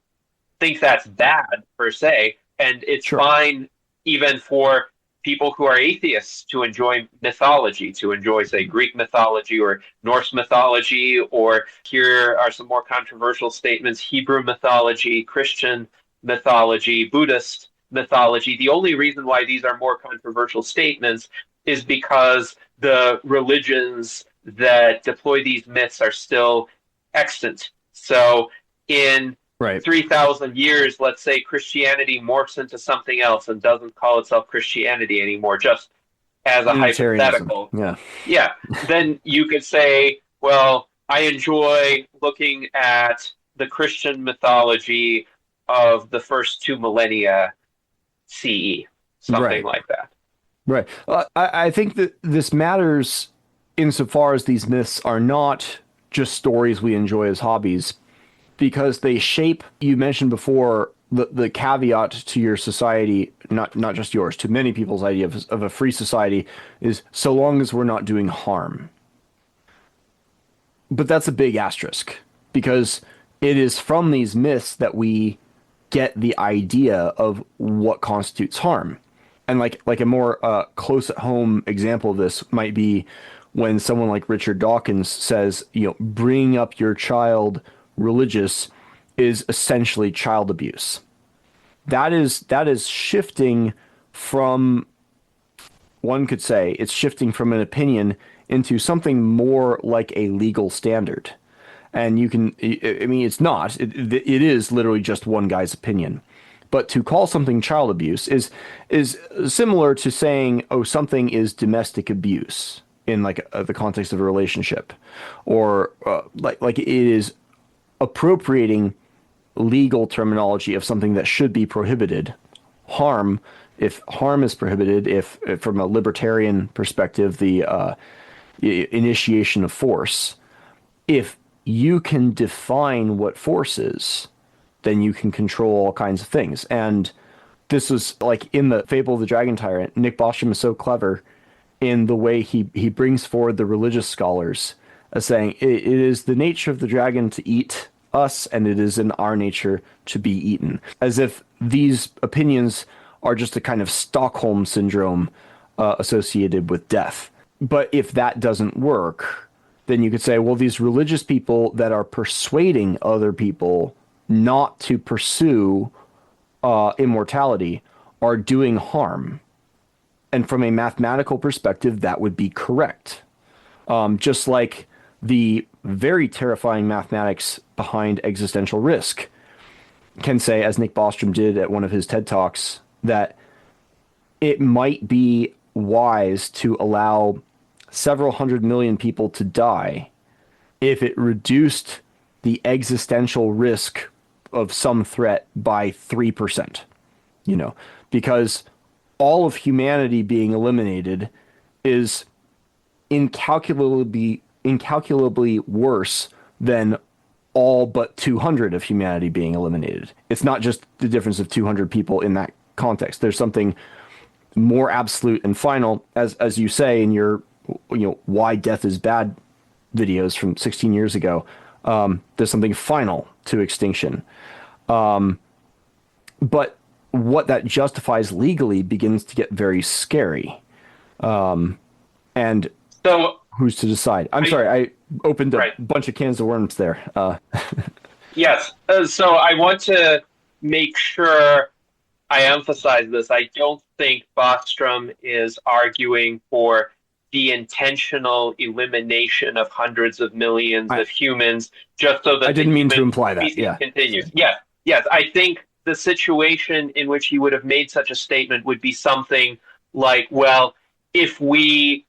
think that's bad per se, and it's fine even for people who are atheists to enjoy mythology, to enjoy, say, Greek mythology or Norse mythology, or here are some more controversial statements, Hebrew mythology, Christian mythology, Buddhist mythology. The only reason why these are more controversial statements is because the religions that deploy these myths are still extant. So in 3,000 years, let's say Christianity morphs into something else and doesn't call itself Christianity anymore, just as a hypothetical. Yeah. Then you could say, well, I enjoy looking at the Christian mythology of the first 2 millennia CE, something like that. Right. I think that this matters insofar as these myths are not just stories we enjoy as hobbies, because they shape, you mentioned before, the caveat to your society, not just yours, to many people's idea of a free society is so long as we're not doing harm. But that's a big asterisk, because it is from these myths that we get the idea of what constitutes harm. And like a more close at home example of this might be when someone like Richard Dawkins says, bringing up your child religious is essentially child abuse. That is shifting from, one could say, it's shifting from an opinion into something more like a legal standard. And you can, I mean, it's not, it is literally just one guy's opinion. But to call something child abuse is similar to saying, oh, something is domestic abuse in the context of a relationship, or like it is appropriating legal terminology of something that should be prohibited. Harm, if harm is prohibited, if from a libertarian perspective, the initiation of force, if you can define what force is, then you can control all kinds of things. And this was like in the Fable of the Dragon Tyrant, Nick Bostrom is so clever in the way he brings forward the religious scholars as saying it is the nature of the dragon to eat us, and it is in our nature to be eaten. As if these opinions are just a kind of Stockholm syndrome associated with death. But if that doesn't work, then you could say, well, these religious people that are persuading other people not to pursue immortality are doing harm. And from a mathematical perspective, that would be correct. Just like the very terrifying mathematics behind existential risk can say, as Nick Bostrom did at one of his TED Talks, that it might be wise to allow several 100 million people to die if it reduced the existential risk of some threat by 3%, because all of humanity being eliminated is incalculably worse than all but 200 of humanity being eliminated. It's not just the difference of 200 people in that context. There's something more absolute and final, as you say in your why death is bad videos from 16 years ago. There's something final to extinction. But what that justifies legally begins to get very scary. And so who's to decide? I'm sorry, I opened a bunch of cans of worms there. Yes. So I want to make sure I emphasize this. I don't think Bostrom is arguing for the intentional elimination of hundreds of millions of humans just so that I didn't mean to imply that. Yeah. Continues. Yes. I think the situation in which he would have made such a statement would be something like, well, if we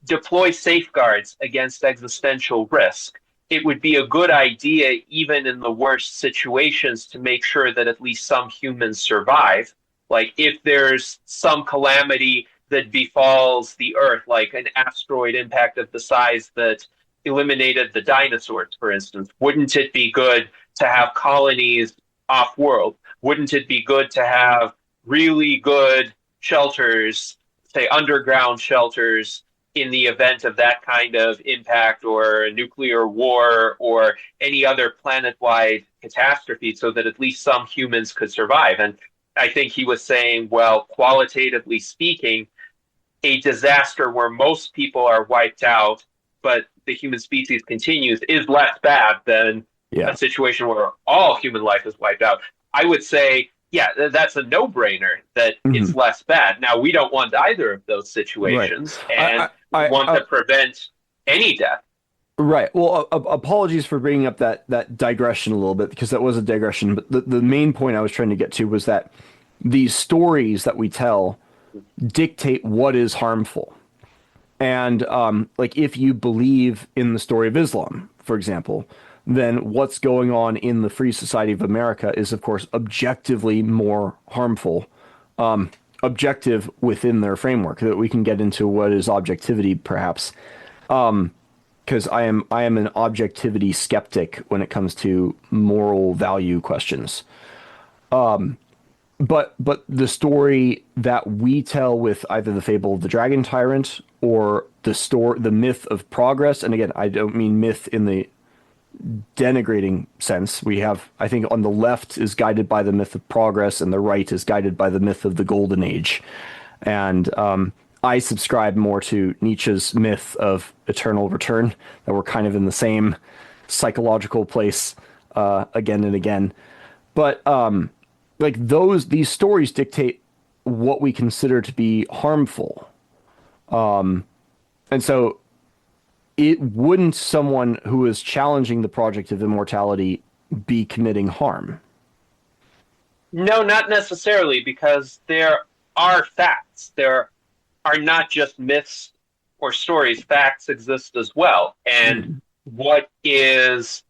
deploy safeguards against existential risk, it would be a good idea, even in the worst situations, to make sure that at least some humans survive. Like if there's some calamity that befalls the Earth, like an asteroid impact of the size that eliminated the dinosaurs, for instance, wouldn't it be good to have colonies off-world? Wouldn't it be good to have really good shelters, say underground shelters, in the event of that kind of impact or a nuclear war or any other planet-wide catastrophe, so that at least some humans could survive? And I think he was saying, well, qualitatively speaking, a disaster where most people are wiped out, but the human species continues, is less bad than a situation where all human life is wiped out. I would say, that's a no-brainer that it's less bad. Now, we don't want either of those situations, and we want to prevent any death. Right. Well, apologies for bringing up that digression a little bit, because that was a digression. But the main point I was trying to get to was that these stories that we tell dictate what is harmful. And like, if you believe in the story of Islam, for example, then what's going on in the Free Society of America is, of course, objectively more harmful, objective within their framework. That we can get into what is objectivity, perhaps, because I am an objectivity skeptic when it comes to moral value questions. But the story that we tell with either the fable of the dragon tyrant or the myth of progress, and again, I don't mean myth in the denigrating sense. We have, I think, on the left is guided by the myth of progress, and the right is guided by the myth of the golden age. And I subscribe more to Nietzsche's myth of eternal return, that we're kind of in the same psychological place again and again. But like, these stories dictate what we consider to be harmful. And so wouldn't someone who is challenging the project of immortality be committing harm? No, not necessarily, because there are facts. There are not just myths or stories. Facts exist as well. And what is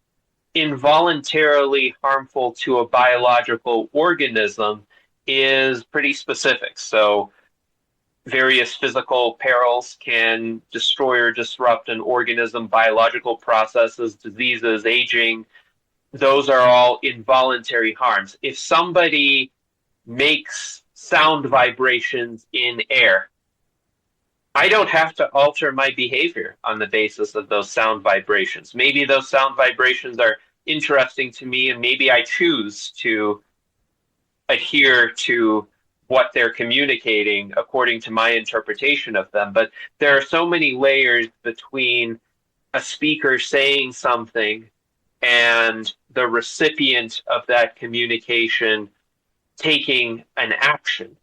involuntarily harmful to a biological organism is pretty specific. So various physical perils can destroy or disrupt an organism, biological processes, diseases, aging. Those are all involuntary harms. If somebody makes sound vibrations in air, I don't have to alter my behavior on the basis of those sound vibrations. Maybe those sound vibrations are interesting to me, and maybe I choose to adhere to what they're communicating according to my interpretation of them. But there are so many layers between a speaker saying something and the recipient of that communication taking an action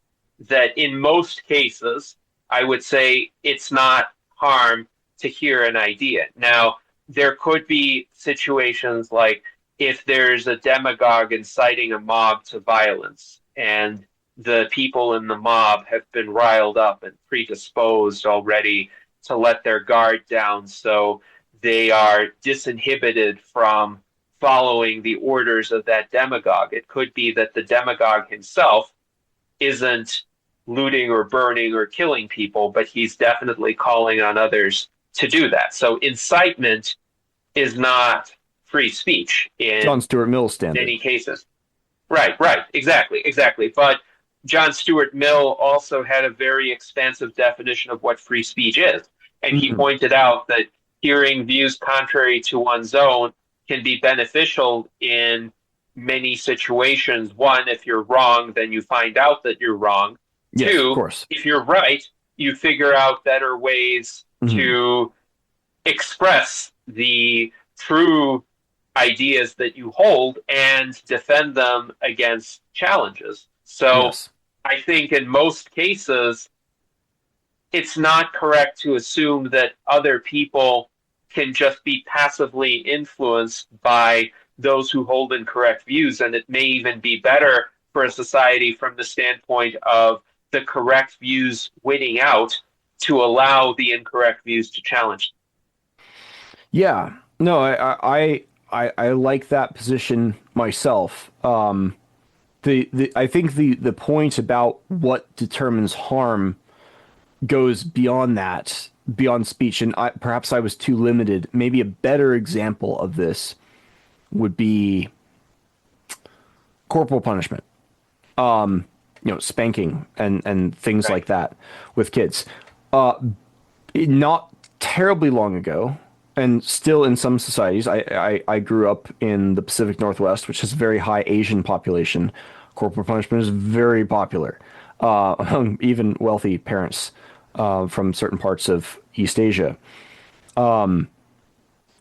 that in most cases, I would say it's not harm to hear an idea. Now, there could be situations like if there's a demagogue inciting a mob to violence, and the people in the mob have been riled up and predisposed already to let their guard down, so they are disinhibited from following the orders of that demagogue. It could be that the demagogue himself isn't looting or burning or killing people, but he's definitely calling on others to do that. So incitement is not free speech in John Stuart Mill standard. many cases. Right, exactly. But John Stuart Mill also had a very expansive definition of what free speech is. And he pointed out that hearing views contrary to one's own can be beneficial in many situations. One, if you're wrong, then you find out that you're wrong. Yes, Two, of course. if you're right, you figure out better ways to express the true ideas that you hold and defend them against challenges. So Yes. I think in most cases, it's not correct to assume that other people can just be passively influenced by those who hold incorrect views. And it may even be better for a society from the standpoint of the correct views winning out to allow the incorrect views to challenge. Yeah. No, I like that position myself. I think the point about what determines harm goes beyond that, beyond speech, and perhaps I was too limited. Maybe a better example of this would be corporal punishment. Spanking and things like that with kids. Not terribly long ago, and still in some societies, I grew up in the Pacific Northwest, which has a very high Asian population. Corporal punishment is very popular among even wealthy parents from certain parts of East Asia.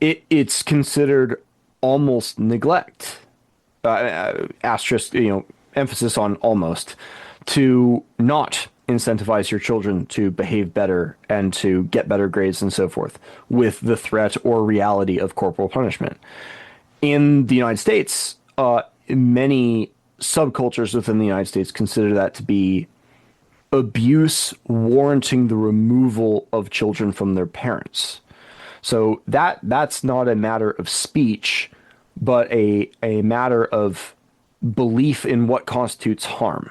It's considered almost neglect, asterisk, emphasis on almost, to not incentivize your children to behave better and to get better grades and so forth with the threat or reality of corporal punishment. In the United States, many subcultures within the United States consider that to be abuse warranting the removal of children from their parents. So that's not a matter of speech, but a matter of belief in what constitutes harm.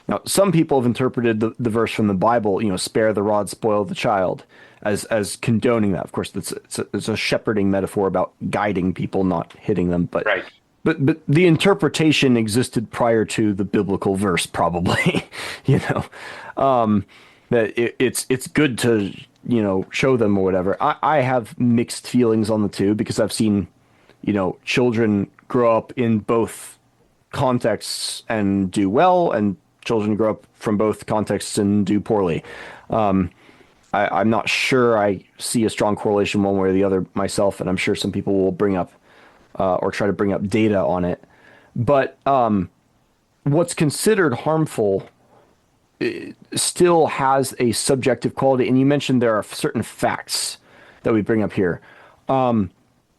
Now, some people have interpreted the verse from the Bible, spare the rod, spoil the child, as condoning that. Of course, it's a shepherding metaphor about guiding people, not hitting them. But Right. but the interpretation existed prior to the biblical verse, probably. That it's good to show them or whatever. I have mixed feelings on the two because I've seen children grow up in both contexts and do well, and children grow up from both contexts and do poorly. I'm not sure I see a strong correlation one way or the other myself, and I'm sure some people will bring up or try to bring up data on it. But what's considered harmful still has a subjective quality, and you mentioned there are certain facts that we bring up here.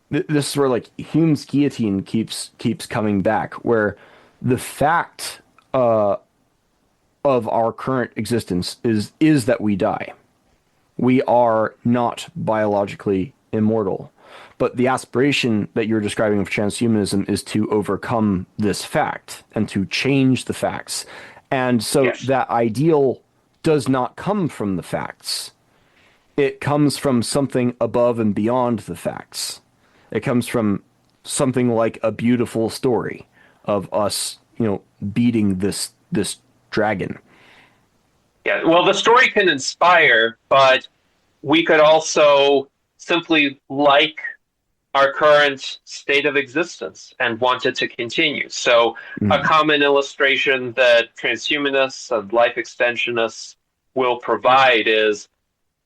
This is where like Hume's guillotine keeps coming back, where the fact of our current existence is that we die. We are not biologically immortal. But the aspiration that you're describing of transhumanism is to overcome this fact and to change the facts. And so Yes. that ideal does not come from the facts. It comes from something above and beyond the facts. It comes from something like a beautiful story of us, beating this dragon. Yeah, well, the story can inspire, but we could also simply like our current state of existence and want it to continue. So a common illustration that transhumanists and life extensionists will provide is,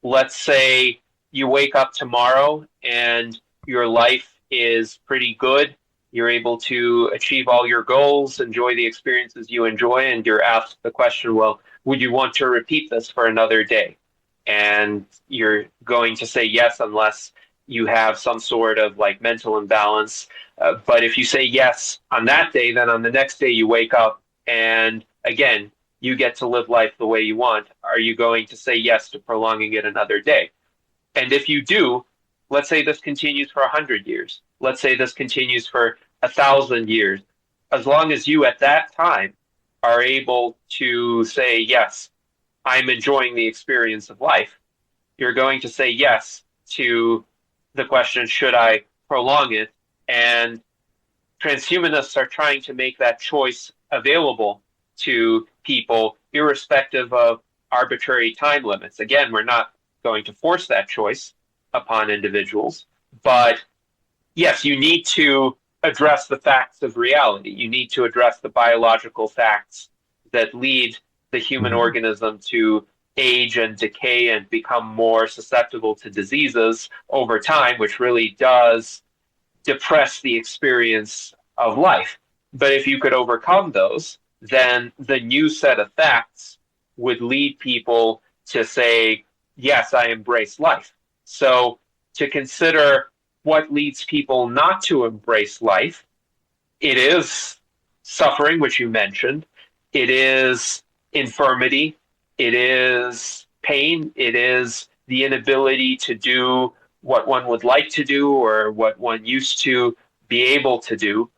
let's say you wake up tomorrow and your life is pretty good. You're able to achieve all your goals, enjoy the experiences you enjoy, and you're asked the question, well, would you want to repeat this for another day? And you're going to say yes, unless you have some sort of like mental imbalance. But if you say yes on that day, then on the next day you wake up and again, you get to live life the way you want. Are you going to say yes to prolonging it another day? And if you do, let's say this continues for 100 years. Let's say this continues for 1,000 years. As long as you at that time are able to say, yes, I'm enjoying the experience of life, you're going to say yes to the question, should I prolong it? And transhumanists are trying to make that choice available to people, irrespective of arbitrary time limits. Again, we're not going to force that choice upon individuals, but yes, you need to address the facts of reality. You need to address the biological facts that lead the human organism to age and decay and become more susceptible to diseases over time, which really does depress the experience of life. But if you could overcome those, then the new set of facts would lead people to say, yes, I embrace life. So to consider what leads people not to embrace life, it is suffering, which you mentioned. It is infirmity. It is pain. It is the inability to do what one would like to do or what one used to be able to do.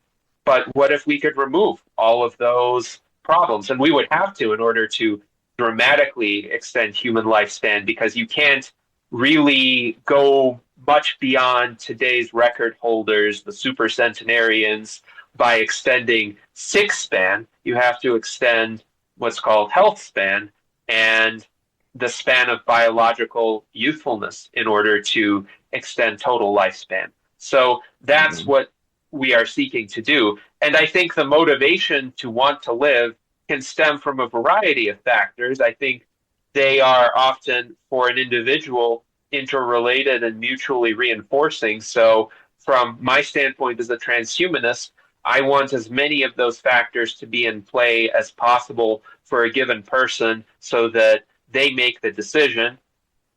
But what if we could remove all of those problems? And we would have to in order to dramatically extend human lifespan, because you can't really go much beyond today's record holders, the supercentenarians, by extending sick span. You have to extend what's called health span and the span of biological youthfulness in order to extend total lifespan. So that's what we are seeking to do. And I think the motivation to want to live can stem from a variety of factors. I think they are often, for an individual, interrelated and mutually reinforcing. So from my standpoint as a transhumanist, I want as many of those factors to be in play as possible for a given person so that they make the decision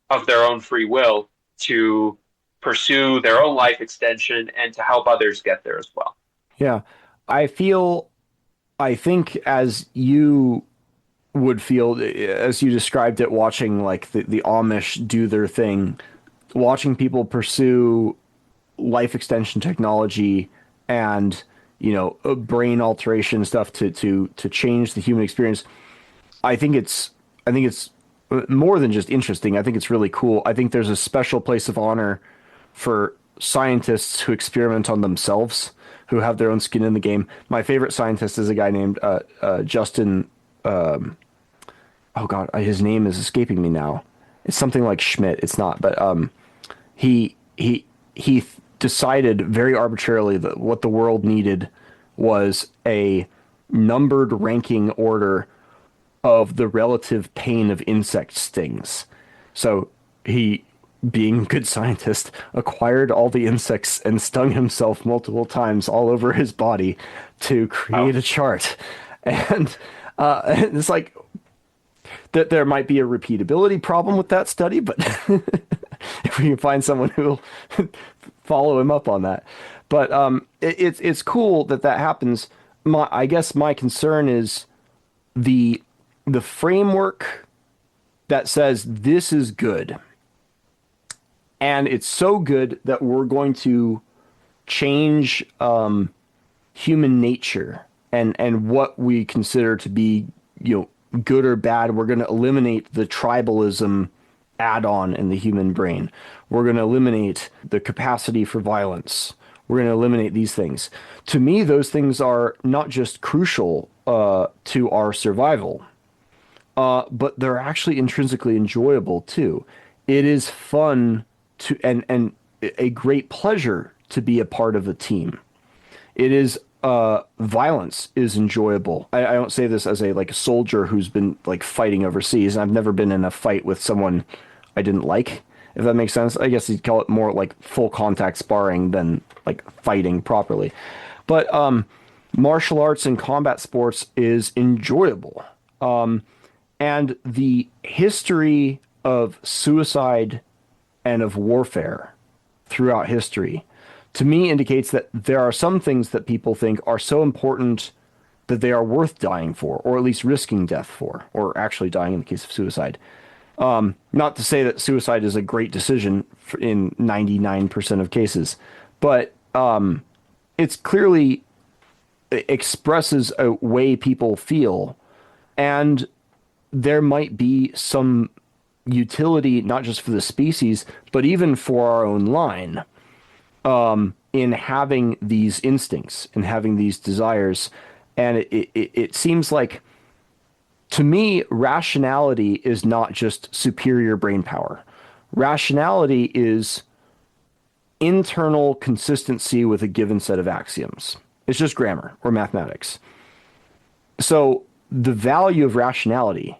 of their own free will to pursue their own life extension and to help others get there as well. Yeah. I think as you would feel, as you described it, watching like the Amish do their thing, watching people pursue life extension technology and, brain alteration stuff to change the human experience. I think it's more than just interesting. I think it's really cool. I think there's a special place of honor for scientists who experiment on themselves, who have their own skin in the game. My favorite scientist is a guy named Justin. Oh God, his name is escaping me now. It's something like Schmidt. It's not, but he decided very arbitrarily that what the world needed was a numbered ranking order of the relative pain of insect stings. So he, being a good scientist, acquired all the insects and stung himself multiple times all over his body to create a chart. And it's like that there might be a repeatability problem with that study, but if we can find someone who will follow him up on that. But it's cool that happens. I guess my concern is the framework that says this is good. And it's so good that we're going to change human nature and what we consider to be, good or bad. We're going to eliminate the tribalism add-on in the human brain. We're going to eliminate the capacity for violence. We're going to eliminate these things. To me, those things are not just crucial to our survival, but they're actually intrinsically enjoyable too. It is fun to and a great pleasure to be a part of a team. It is violence is enjoyable. I don't say this as a soldier who's been fighting overseas. I've never been in a fight with someone I didn't like, if that makes sense. I guess you'd call it more like full contact sparring than fighting properly. But martial arts and combat sports is enjoyable. And the history of suicide and of warfare throughout history, to me, indicates that there are some things that people think are so important that they are worth dying for, or at least risking death for, or actually dying in the case of suicide. Not to say that suicide is a great decision in 99% of cases, but it's clearly expresses a way people feel, and there might be some utility, not just for the species, but even for our own line, in having these instincts and having these desires. And it seems like, to me, rationality is not just superior brain power. Rationality is internal consistency with a given set of axioms. It's just grammar or mathematics. So the value of rationality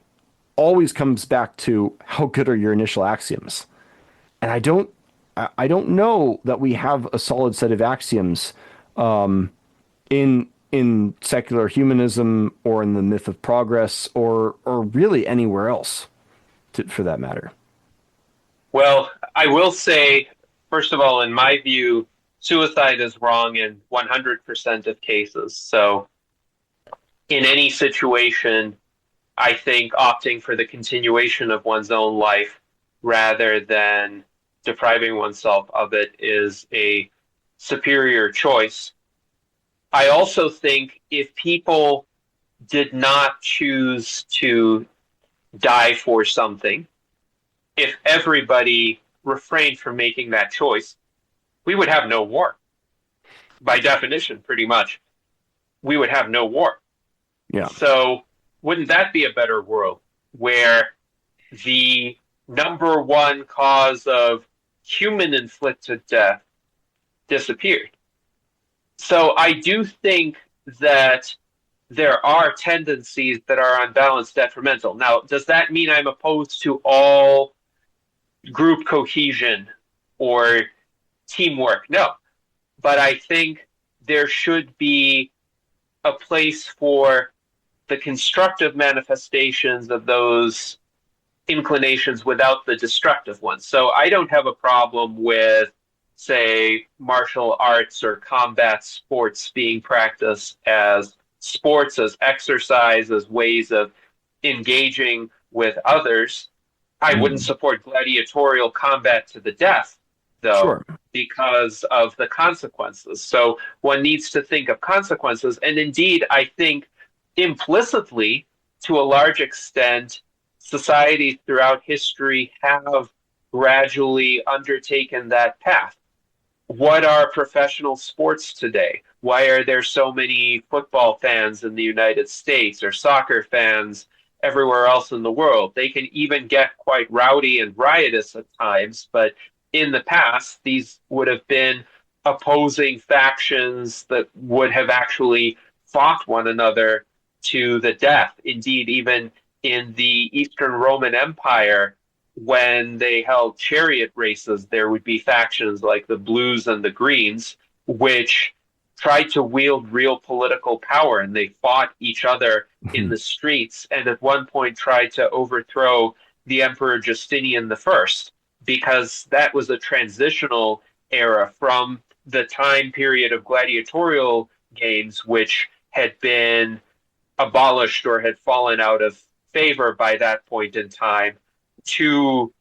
always comes back to how good are your initial axioms. And I don't know that we have a solid set of axioms in secular humanism or in the myth of progress or really anywhere else, for that matter. Well, I will say, first of all, in my view, suicide is wrong in 100% of cases. So in any situation, I think opting for the continuation of one's own life rather than depriving oneself of it is a superior choice. I also think if people did not choose to die for something, if everybody refrained from making that choice, we would have no war. By definition, pretty much, we would have no war. Yeah. So wouldn't that be a better world where the number one cause of human-inflicted death disappeared? So I do think that there are tendencies that are on balance detrimental. Now, does that mean I'm opposed to all group cohesion or teamwork? No. But I think there should be a place for the constructive manifestations of those inclinations without the destructive ones. So I don't have a problem with, say, martial arts or combat sports being practiced as sports, as exercise, as ways of engaging with others. I wouldn't support gladiatorial combat to the death, though, Sure. because of the consequences. So one needs to think of consequences. And indeed, I think implicitly, to a large extent, societies throughout history have gradually undertaken that path. What are professional sports today? Why are there so many football fans in the United States or soccer fans everywhere else in the world? They can even get quite rowdy and riotous at times, but in the past, these would have been opposing factions that would have actually fought one another to the death. Indeed, even in the Eastern Roman Empire, when they held chariot races, there would be factions like the Blues and the Greens, which tried to wield real political power, and they fought each other in the streets, and at one point tried to overthrow the Emperor Justinian I, because that was a transitional era from the time period of gladiatorial games, which had been abolished or had fallen out of favor by that point in time, to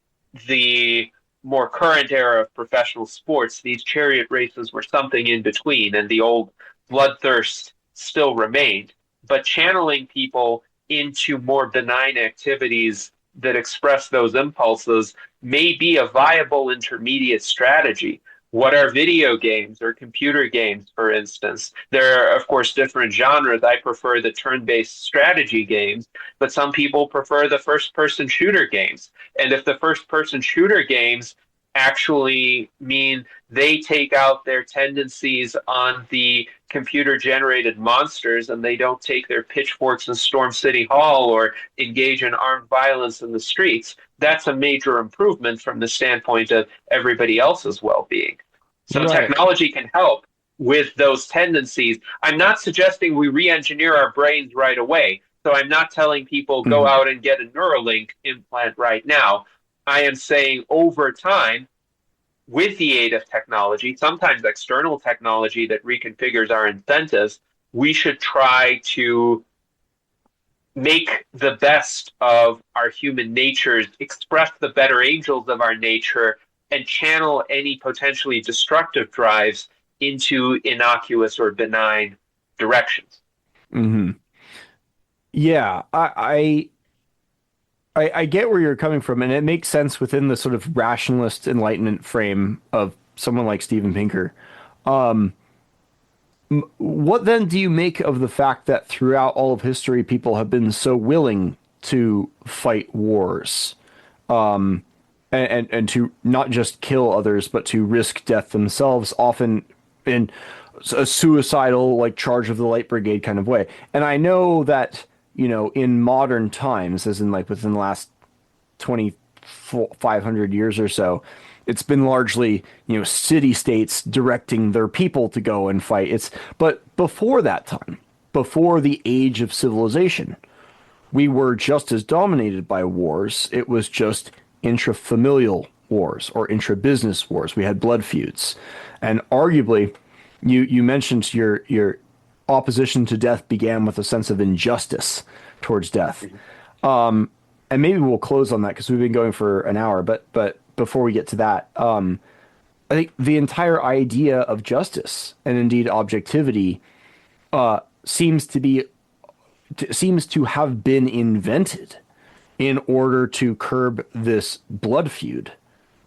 the more current era of professional sports. These chariot races were something in between, and the old bloodthirst still remained. But channeling people into more benign activities that express those impulses may be a viable intermediate strategy. What are video games or computer games, for instance? There are, of course, different genres. I prefer the turn-based strategy games, but some people prefer the first-person shooter games. And if the first-person shooter games actually mean they take out their tendencies on the computer-generated monsters and they don't take their pitchforks and storm City Hall or engage in armed violence in the streets, that's a major improvement from the standpoint of everybody else's well-being. So Right. technology can help with those tendencies. I'm not suggesting we re-engineer our brains right away. So I'm not telling people go out and get a Neuralink implant right now. I am saying over time, with the aid of technology, sometimes external technology that reconfigures our incentives, we should try to make the best of our human natures, express the better angels of our nature, and channel any potentially destructive drives into innocuous or benign directions. Yeah, I get where you're coming from, and it makes sense within the sort of rationalist Enlightenment frame of someone like Steven Pinker. What then do you make of the fact that throughout all of history, people have been so willing to fight wars, and to not just kill others, but to risk death themselves, often in a suicidal, like Charge of the Light Brigade kind of way? And I know that, you know, in modern times, as in like within the last 2,500 years or so, it's been largely, you know, city-states directing their people to go and fight. But before that time, before the age of civilization, we were just as dominated by wars. It was just intrafamilial wars or intra-business wars. We had blood feuds. And arguably, you mentioned your opposition to death began with a sense of injustice towards death. And maybe we'll close on that because we've been going for an hour. But before we get to that, I think the entire idea of justice and indeed objectivity seems to have been invented in order to curb this blood feud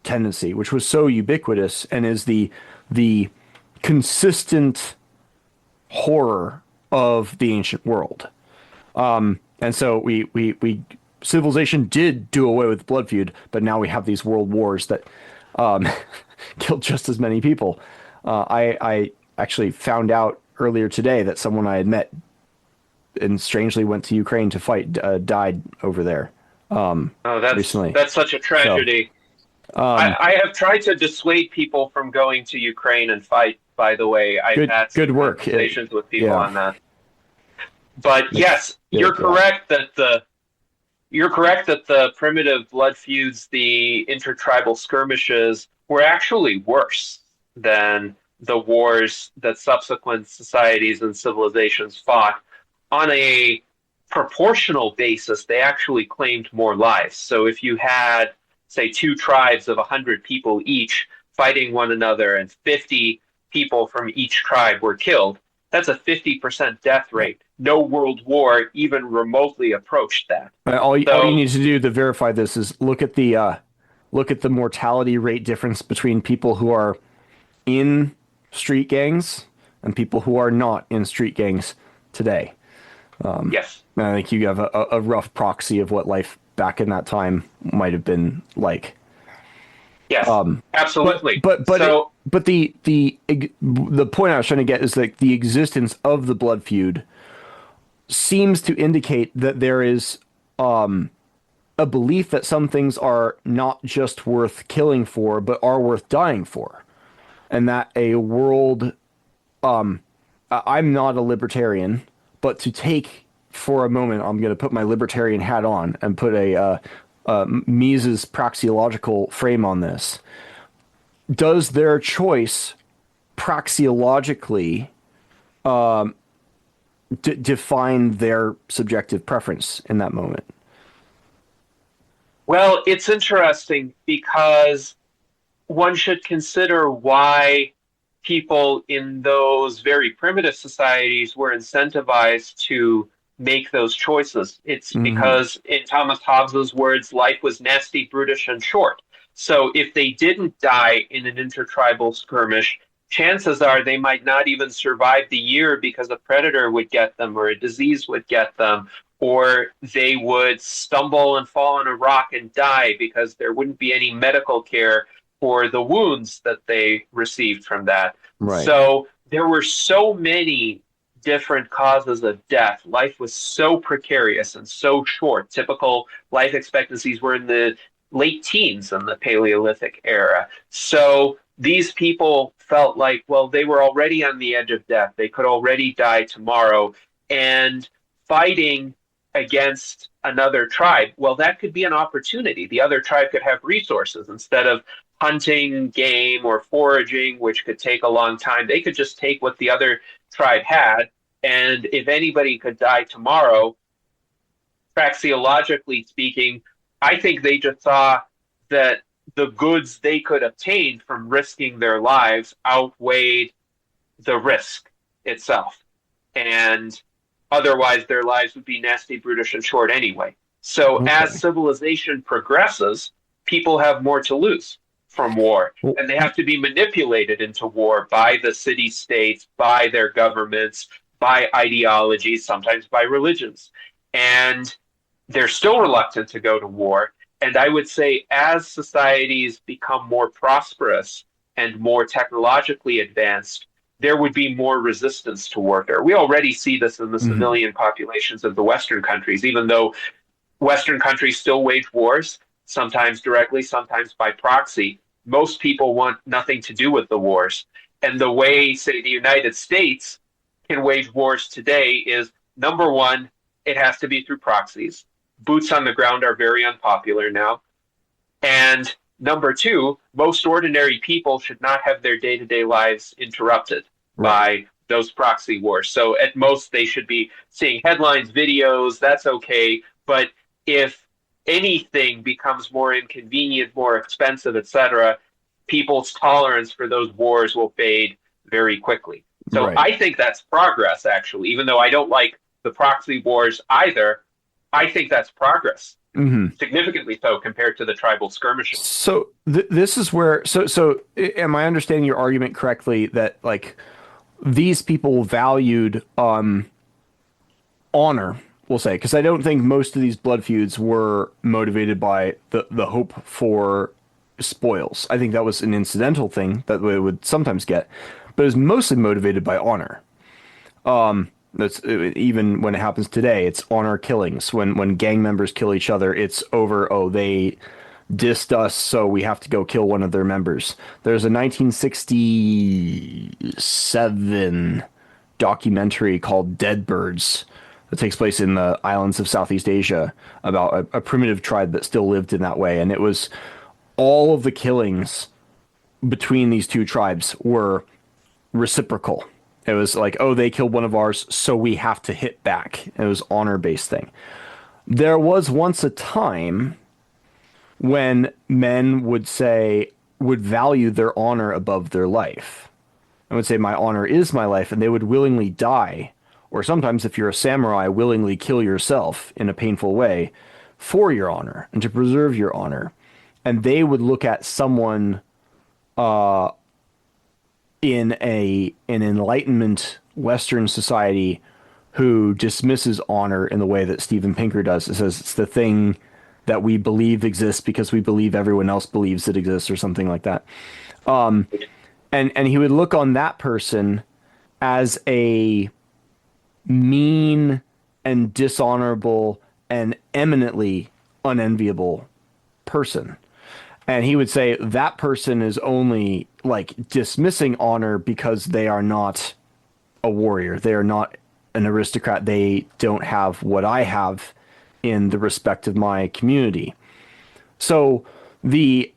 tendency, which was so ubiquitous and is the consistent horror of the ancient world. And so we civilization did do away with blood feud, but now we have these world wars that killed just as many people. I actually found out earlier today that someone I had met and strangely went to Ukraine to fight died over there. That's recently. That's such a tragedy. I have tried to dissuade people from going to Ukraine and fight, by the way. I've had some good work. conversations with people Yeah. on that. But yes, you're correct that the primitive blood feuds, the intertribal skirmishes, were actually worse than the wars that subsequent societies and civilizations fought. On a proportional basis, they actually claimed more lives. So if you had, say, two tribes of 100 people each fighting one another and 50 people from each tribe were killed, that's a 50% death rate. No world war even remotely approached that. All you need to do to verify this is look at the mortality rate difference between people who are in street gangs and people who are not in street gangs today. Yes. I think you have a rough proxy of what life back in that time might have been like. Yes, absolutely. But the point I was trying to get is that the existence of the blood feud seems to indicate that there is a belief that some things are not just worth killing for, but are worth dying for, and that a world. I'm not a libertarian, but to take for a moment, I'm going to put my libertarian hat on and put a Mises praxeological frame on this. Does their choice praxeologically define their subjective preference in that moment? Well, it's interesting because one should consider why people in those very primitive societies were incentivized to make those choices. It's because, in Thomas Hobbes's words, life was nasty, brutish, and short. So if they didn't die in an intertribal skirmish, chances are they might not even survive the year because a predator would get them or a disease would get them, or they would stumble and fall on a rock and die because there wouldn't be any medical care for the wounds that they received from that. Right. So there were so many different causes of death. Life was so precarious and so short. Typical life expectancies were in the late teens in the Paleolithic era. So these people felt like, well, they were already on the edge of death. They could already die tomorrow. And fighting against another tribe, well, that could be an opportunity. The other tribe could have resources. Instead of hunting game or foraging, which could take a long time, they could just take what the other tribe had. And if anybody could die tomorrow, praxeologically speaking, I think they just saw that the goods they could obtain from risking their lives outweighed the risk itself. And otherwise, their lives would be nasty, brutish, and short anyway. So as civilization progresses, people have more to lose from war. And they have to be manipulated into war by the city-states, by their governments, by ideologies, sometimes by religions. And they're still reluctant to go to war. And I would say as societies become more prosperous and more technologically advanced, there would be more resistance to warfare. We already see this in the civilian populations of the Western countries, even though Western countries still wage wars, sometimes directly, sometimes by proxy. Most people want nothing to do with the wars. And the way, say, the United States can wage wars today is, number one, it has to be through proxies. Boots on the ground are very unpopular now. And number two, most ordinary people should not have their day-to-day lives interrupted by those proxy wars. So at most, they should be seeing headlines, videos, that's okay. But if anything becomes more inconvenient, more expensive, etc., people's tolerance for those wars will fade very quickly. So I think that's progress, actually, even though I don't like the proxy wars either. I think that's progress, significantly so compared to the tribal skirmishes. So this is where, so am I understanding your argument correctly that like these people valued honor, we'll say, because I don't think most of these blood feuds were motivated by the hope for spoils. I think that was an incidental thing that we would sometimes get, but it was mostly motivated by honor. That's even when it happens today, it's honor killings. When gang members kill each other, it's over, oh, they dissed us, so we have to go kill one of their members. There's a 1967 documentary called Dead Birds that takes place in the islands of Southeast Asia about a primitive tribe that still lived in that way. And it was all of the killings between these two tribes were reciprocal. It was like, oh, they killed one of ours, so we have to hit back. It was honor-based thing. There was once a time when men would value their honor above their life. And would say, my honor is my life, and they would willingly die, or sometimes if you're a samurai, willingly kill yourself in a painful way for your honor and to preserve your honor. And they would look at someone in an Enlightenment Western society who dismisses honor in the way that Steven Pinker does. It says it's the thing that we believe exists because we believe everyone else believes it exists, or something like that. And he would look on that person as a mean and dishonorable and eminently unenviable person. And he would say that person is only like dismissing honor because they are not a warrior. They are not an aristocrat. They don't have what I have in the respect of my community. So the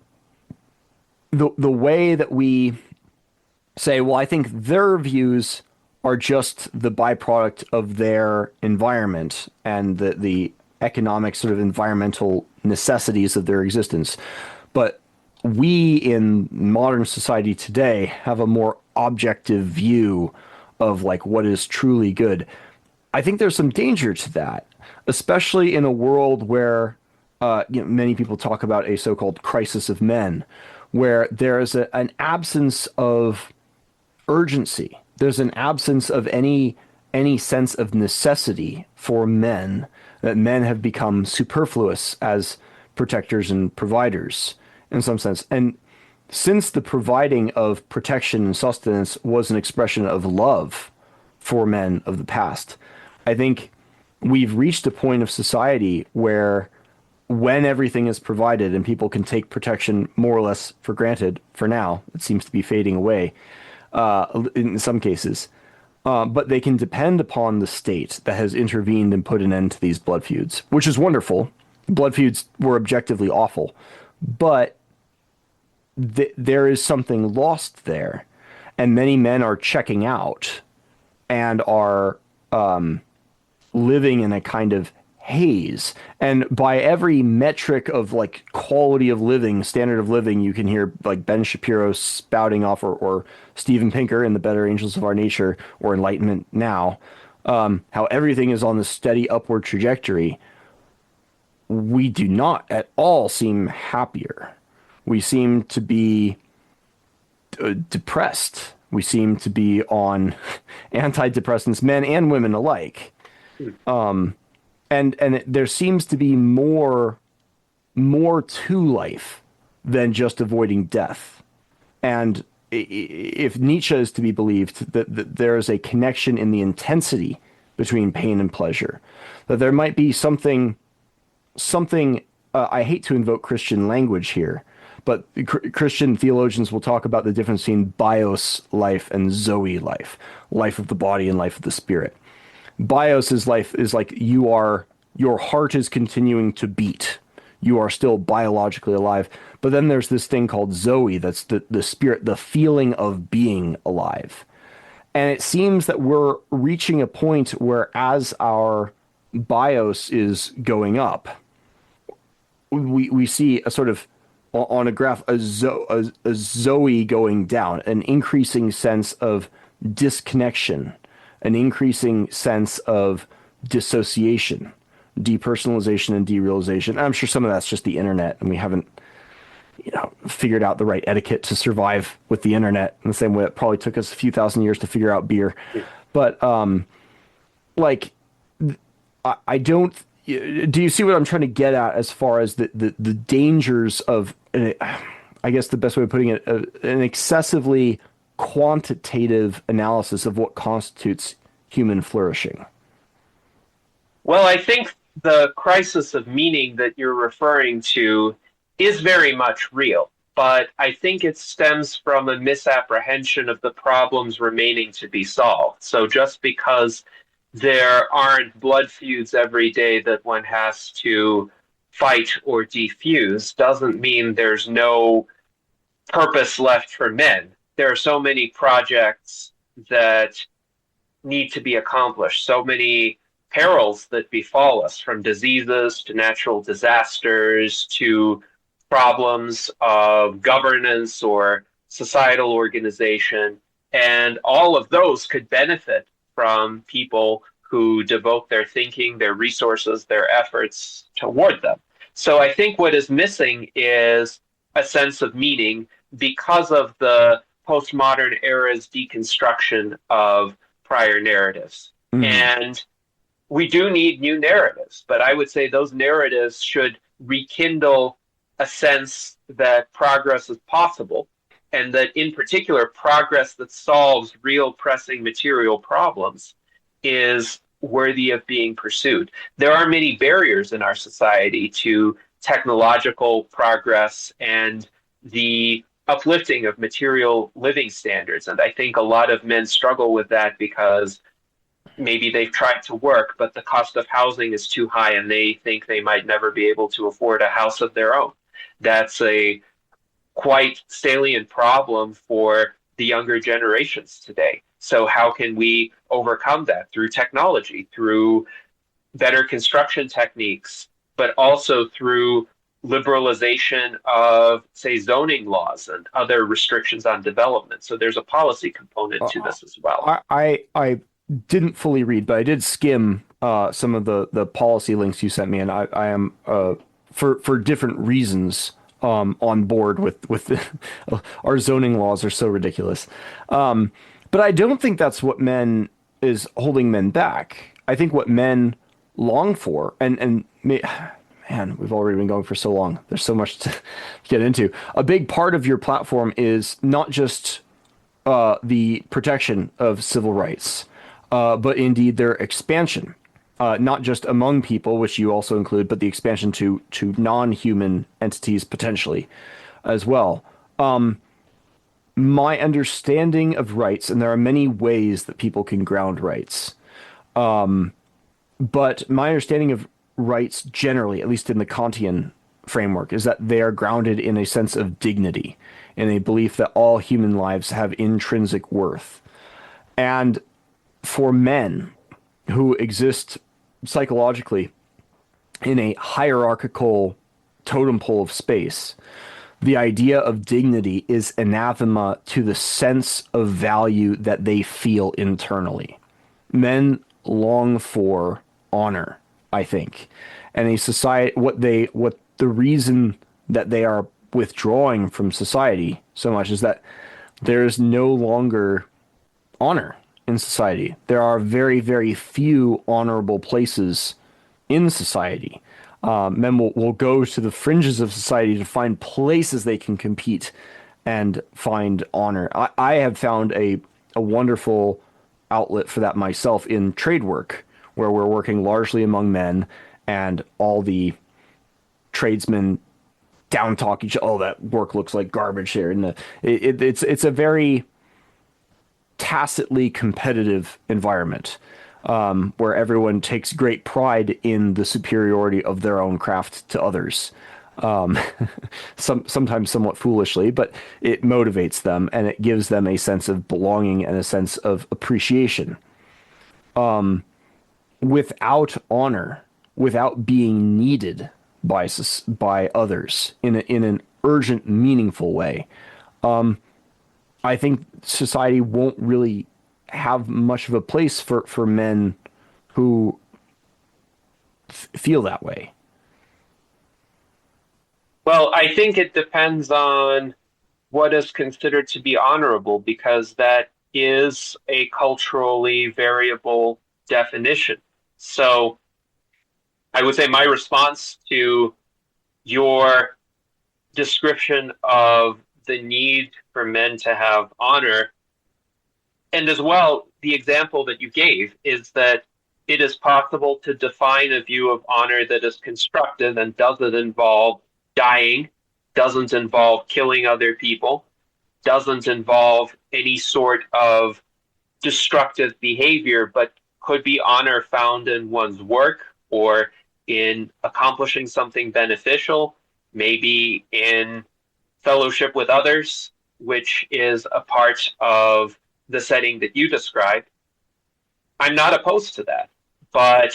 way that we say, well, I think their views are just the byproduct of their environment and the economic sort of environmental necessities of their existence. But we in modern society today have a more objective view of like what is truly good. I think there's some danger to that, especially in a world where many people talk about a so-called crisis of men, where there is an absence of urgency. There's an absence of any sense of necessity for men, that men have become superfluous as protectors and providers in some sense. And since the providing of protection and sustenance was an expression of love for men of the past, I think we've reached a point of society where when everything is provided and people can take protection more or less for granted for now, it seems to be fading away in some cases, but they can depend upon the state that has intervened and put an end to these blood feuds, which is wonderful. Blood feuds were objectively awful, but there is something lost there, and many men are checking out and are living in a kind of haze. And by every metric of like quality of living, standard of living, you can hear like Ben Shapiro spouting off, or Steven Pinker in The Better Angels of Our Nature, or Enlightenment now, how everything is on the steady upward trajectory. We do not at all seem happier. We seem to be depressed. We seem to be on antidepressants, men and women alike. And there seems to be more to life than just avoiding death. And if Nietzsche is to be believed, that there is a connection in the intensity between pain and pleasure, that there might be something. I hate to invoke Christian language here, but Christian theologians will talk about the difference between bios life and zoe life, life of the body and life of the spirit. Bios is life is like your heart is continuing to beat. You are still biologically alive. But then there's this thing called zoe, that's the spirit, the feeling of being alive. And it seems that we're reaching a point where as our bios is going up, we see a sort of, on a graph, a zoe going down, an increasing sense of disconnection, an increasing sense of dissociation, depersonalization and derealization. I'm sure some of that's just the internet, and we haven't figured out the right etiquette to survive with the internet in the same way it probably took us a few thousand years to figure out beer. But I don't. Do you see what I'm trying to get at as far as the dangers of, I guess the best way of putting it, an excessively quantitative analysis of what constitutes human flourishing? Well, I think the crisis of meaning that you're referring to is very much real, but I think it stems from a misapprehension of the problems remaining to be solved. So just because there aren't blood feuds every day that one has to fight or defuse doesn't mean there's no purpose left for men. There are so many projects that need to be accomplished, so many perils that befall us, from diseases to natural disasters to problems of governance or societal organization. And all of those could benefit from people who devote their thinking, their resources, their efforts toward them. So I think what is missing is a sense of meaning because of the postmodern era's deconstruction of prior narratives. Mm. And we do need new narratives, but I would say those narratives should rekindle a sense that progress is possible, and that in particular, progress that solves real pressing material problems is worthy of being pursued. There are many barriers in our society to technological progress and the uplifting of material living standards. And I think a lot of men struggle with that because maybe they've tried to work, but the cost of housing is too high and they think they might never be able to afford a house of their own. That's a quite salient problem for the younger generations today. So how can we overcome that? Through technology, through better construction techniques, but also through liberalization of, say, zoning laws and other restrictions on development. So there's a policy component to this as well. I didn't fully read, but I did skim some of the policy links you sent me, and I am for different reasons on board with our zoning laws are so ridiculous. But I don't think that's what is holding men back. I think what men long for, and man, we've already been going for so long. There's so much to get into. A big part of your platform is not just the protection of civil rights, but indeed their expansion, not just among people, which you also include, but the expansion to non-human entities potentially as well. My understanding of rights, and there are many ways that people can ground rights, but my understanding of rights generally, at least in the Kantian framework, is that they are grounded in a sense of dignity, in a belief that all human lives have intrinsic worth. And for men who exist psychologically in a hierarchical totem pole of space, the idea of dignity is anathema to the sense of value that they feel internally. Men long for honor, I think. And a society, what the reason that they are withdrawing from society so much is that there is no longer honor in society. There are very, very few honorable places in society. Men will go to the fringes of society to find places they can compete and find honor. I have found a wonderful outlet for that myself in trade work, where we're working largely among men, and all the tradesmen down talk each other. Oh, that work looks like garbage here. And it's a very tacitly competitive environment, where everyone takes great pride in the superiority of their own craft to others. Sometimes somewhat foolishly, but it motivates them and it gives them a sense of belonging and a sense of appreciation. Without honor, without being needed by others in an urgent, meaningful way, I think society won't really have much of a place for men who feel that way. Well, I think it depends on what is considered to be honorable, because that is a culturally variable definition. So I would say my response to your description of the need for men to have honor, and as well the example that you gave, is that it is possible to define a view of honor that is constructive and doesn't involve dying doesn't involve killing other people, doesn't involve any sort of destructive behavior, but could be honor found in one's work or in accomplishing something beneficial, maybe in fellowship with others, which is a part of the setting that you described. I'm not opposed to that, but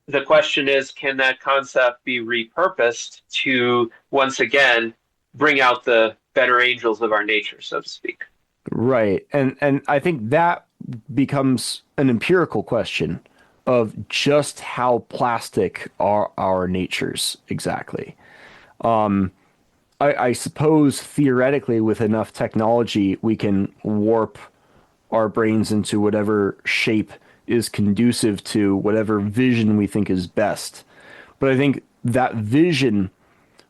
the question is, can that concept be repurposed to, once again, bring out the better angels of our nature, so to speak? Right. And I think that becomes an empirical question of just how plastic are our natures exactly. I suppose theoretically with enough technology, we can warp our brains into whatever shape is conducive to whatever vision we think is best. But I think that vision,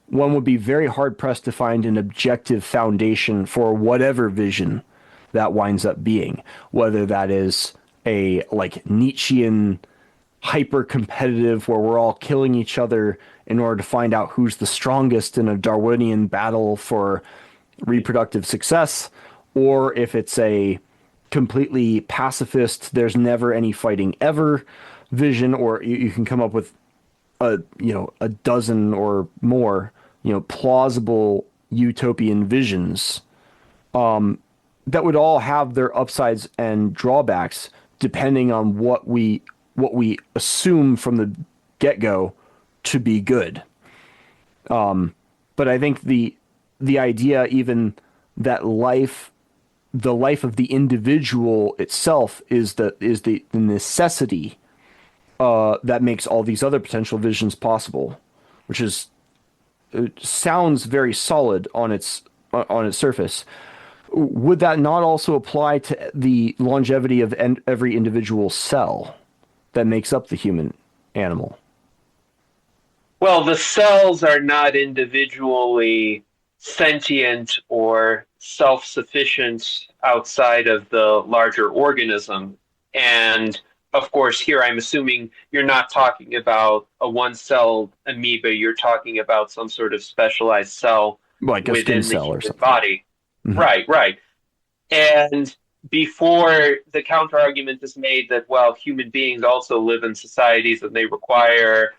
one would be very hard pressed to find an objective foundation for whatever vision that winds up being, whether that is a like Nietzschean hyper competitive where we're all killing each other in order to find out who's the strongest in a Darwinian battle for reproductive success, or if it's a completely pacifist, there's never any fighting ever vision, or you can come up with a dozen or more, plausible utopian visions that would all have their upsides and drawbacks depending on what we assume from the get-go to be good. But I think the idea even that the life of the individual itself is the necessity that makes all these other potential visions possible, which is it sounds very solid on its surface. Would that not also apply to the longevity of every individual cell that makes up the human animal? Well, the cells are not individually sentient or self-sufficient outside of the larger organism. And of course, here I'm assuming you're not talking about a one-celled amoeba, you're talking about some sort of specialized cell Like a within skin the cell or human something. body. Mhm. Right. And before the counter-argument is made that, well, human beings also live in societies and they require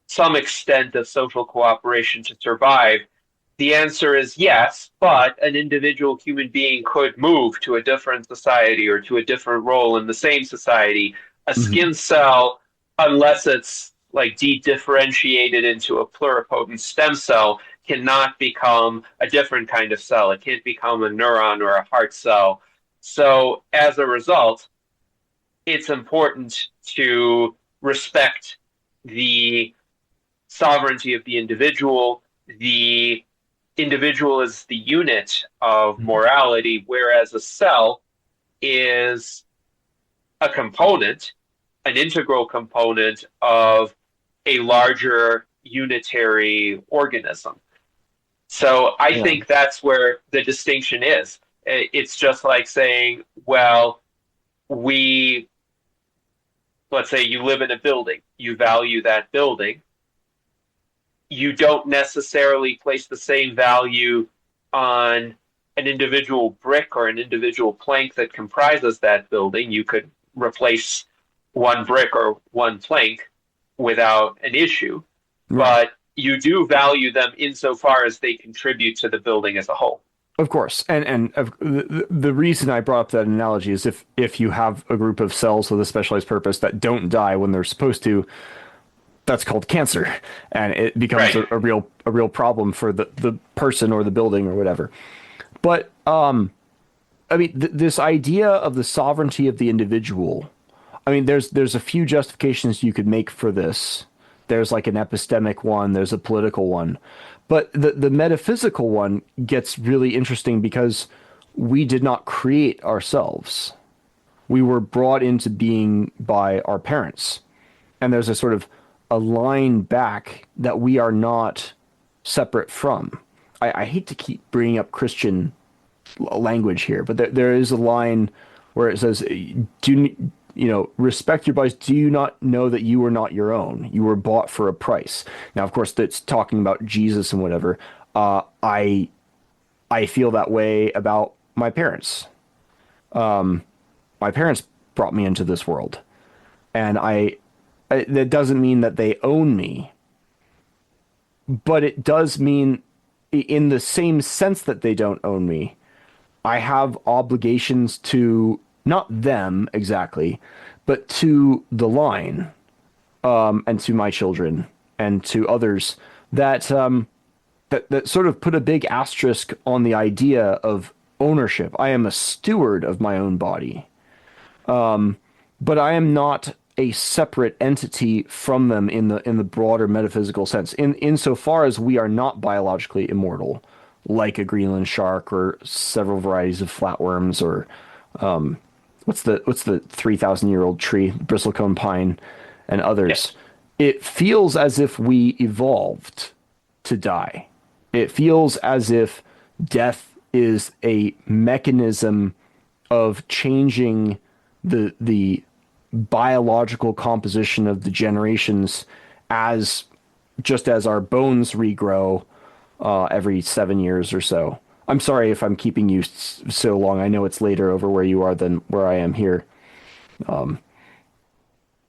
some extent of social cooperation to survive, the answer is yes, but an individual human being could move to a different society or to a different role in the same society. A skin cell, unless it's like de-differentiated into a pluripotent stem cell, cannot become a different kind of cell. It can't become a neuron or a heart cell. So as a result, it's important to respect the sovereignty of the individual. The individual is the unit of morality, whereas a cell is a component, an integral component of a larger unitary organism. So I think that's where the distinction is. It's just like saying, well, let's say you live in a building, you value that building. You don't necessarily place the same value on an individual brick or an individual plank that comprises that building. You could replace one brick or one plank without an issue, but you do value them insofar as they contribute to the building as a whole. Of course. And the reason I brought up that analogy is if you have a group of cells with a specialized purpose that don't die when they're supposed to, that's called cancer, and it becomes a real problem for the person or the building or whatever. But I mean, this idea of the sovereignty of the individual, I mean, there's a few justifications you could make for this. There's like an epistemic one, there's a political one, but the metaphysical one gets really interesting because we did not create ourselves. We were brought into being by our parents, and there's a sort of a line back that we are not separate from. I hate to keep bringing up Christian language here, but there is a line where it says, respect your bodies. Do you not know that you are not your own? You were bought for a price. Now, of course, that's talking about Jesus and whatever. I feel that way about my parents. My parents brought me into this world, and that doesn't mean that they own me, but it does mean, in the same sense that they don't own me, I have obligations to not them exactly, but to the line, and to my children and to others that that sort of put a big asterisk on the idea of ownership. I am a steward of my own body, but I am not a separate entity from them in the broader metaphysical sense. Insofar as we are not biologically immortal, like a Greenland shark or several varieties of flatworms, or what's the 3,000-year-old tree, bristlecone pine, and others. Yes. It feels as if we evolved to die. It feels as if death is a mechanism of changing the biological composition of the generations, as just as our bones regrow every 7 years or so. I'm sorry if I'm keeping you so long. I know it's later over where you are than where I am here.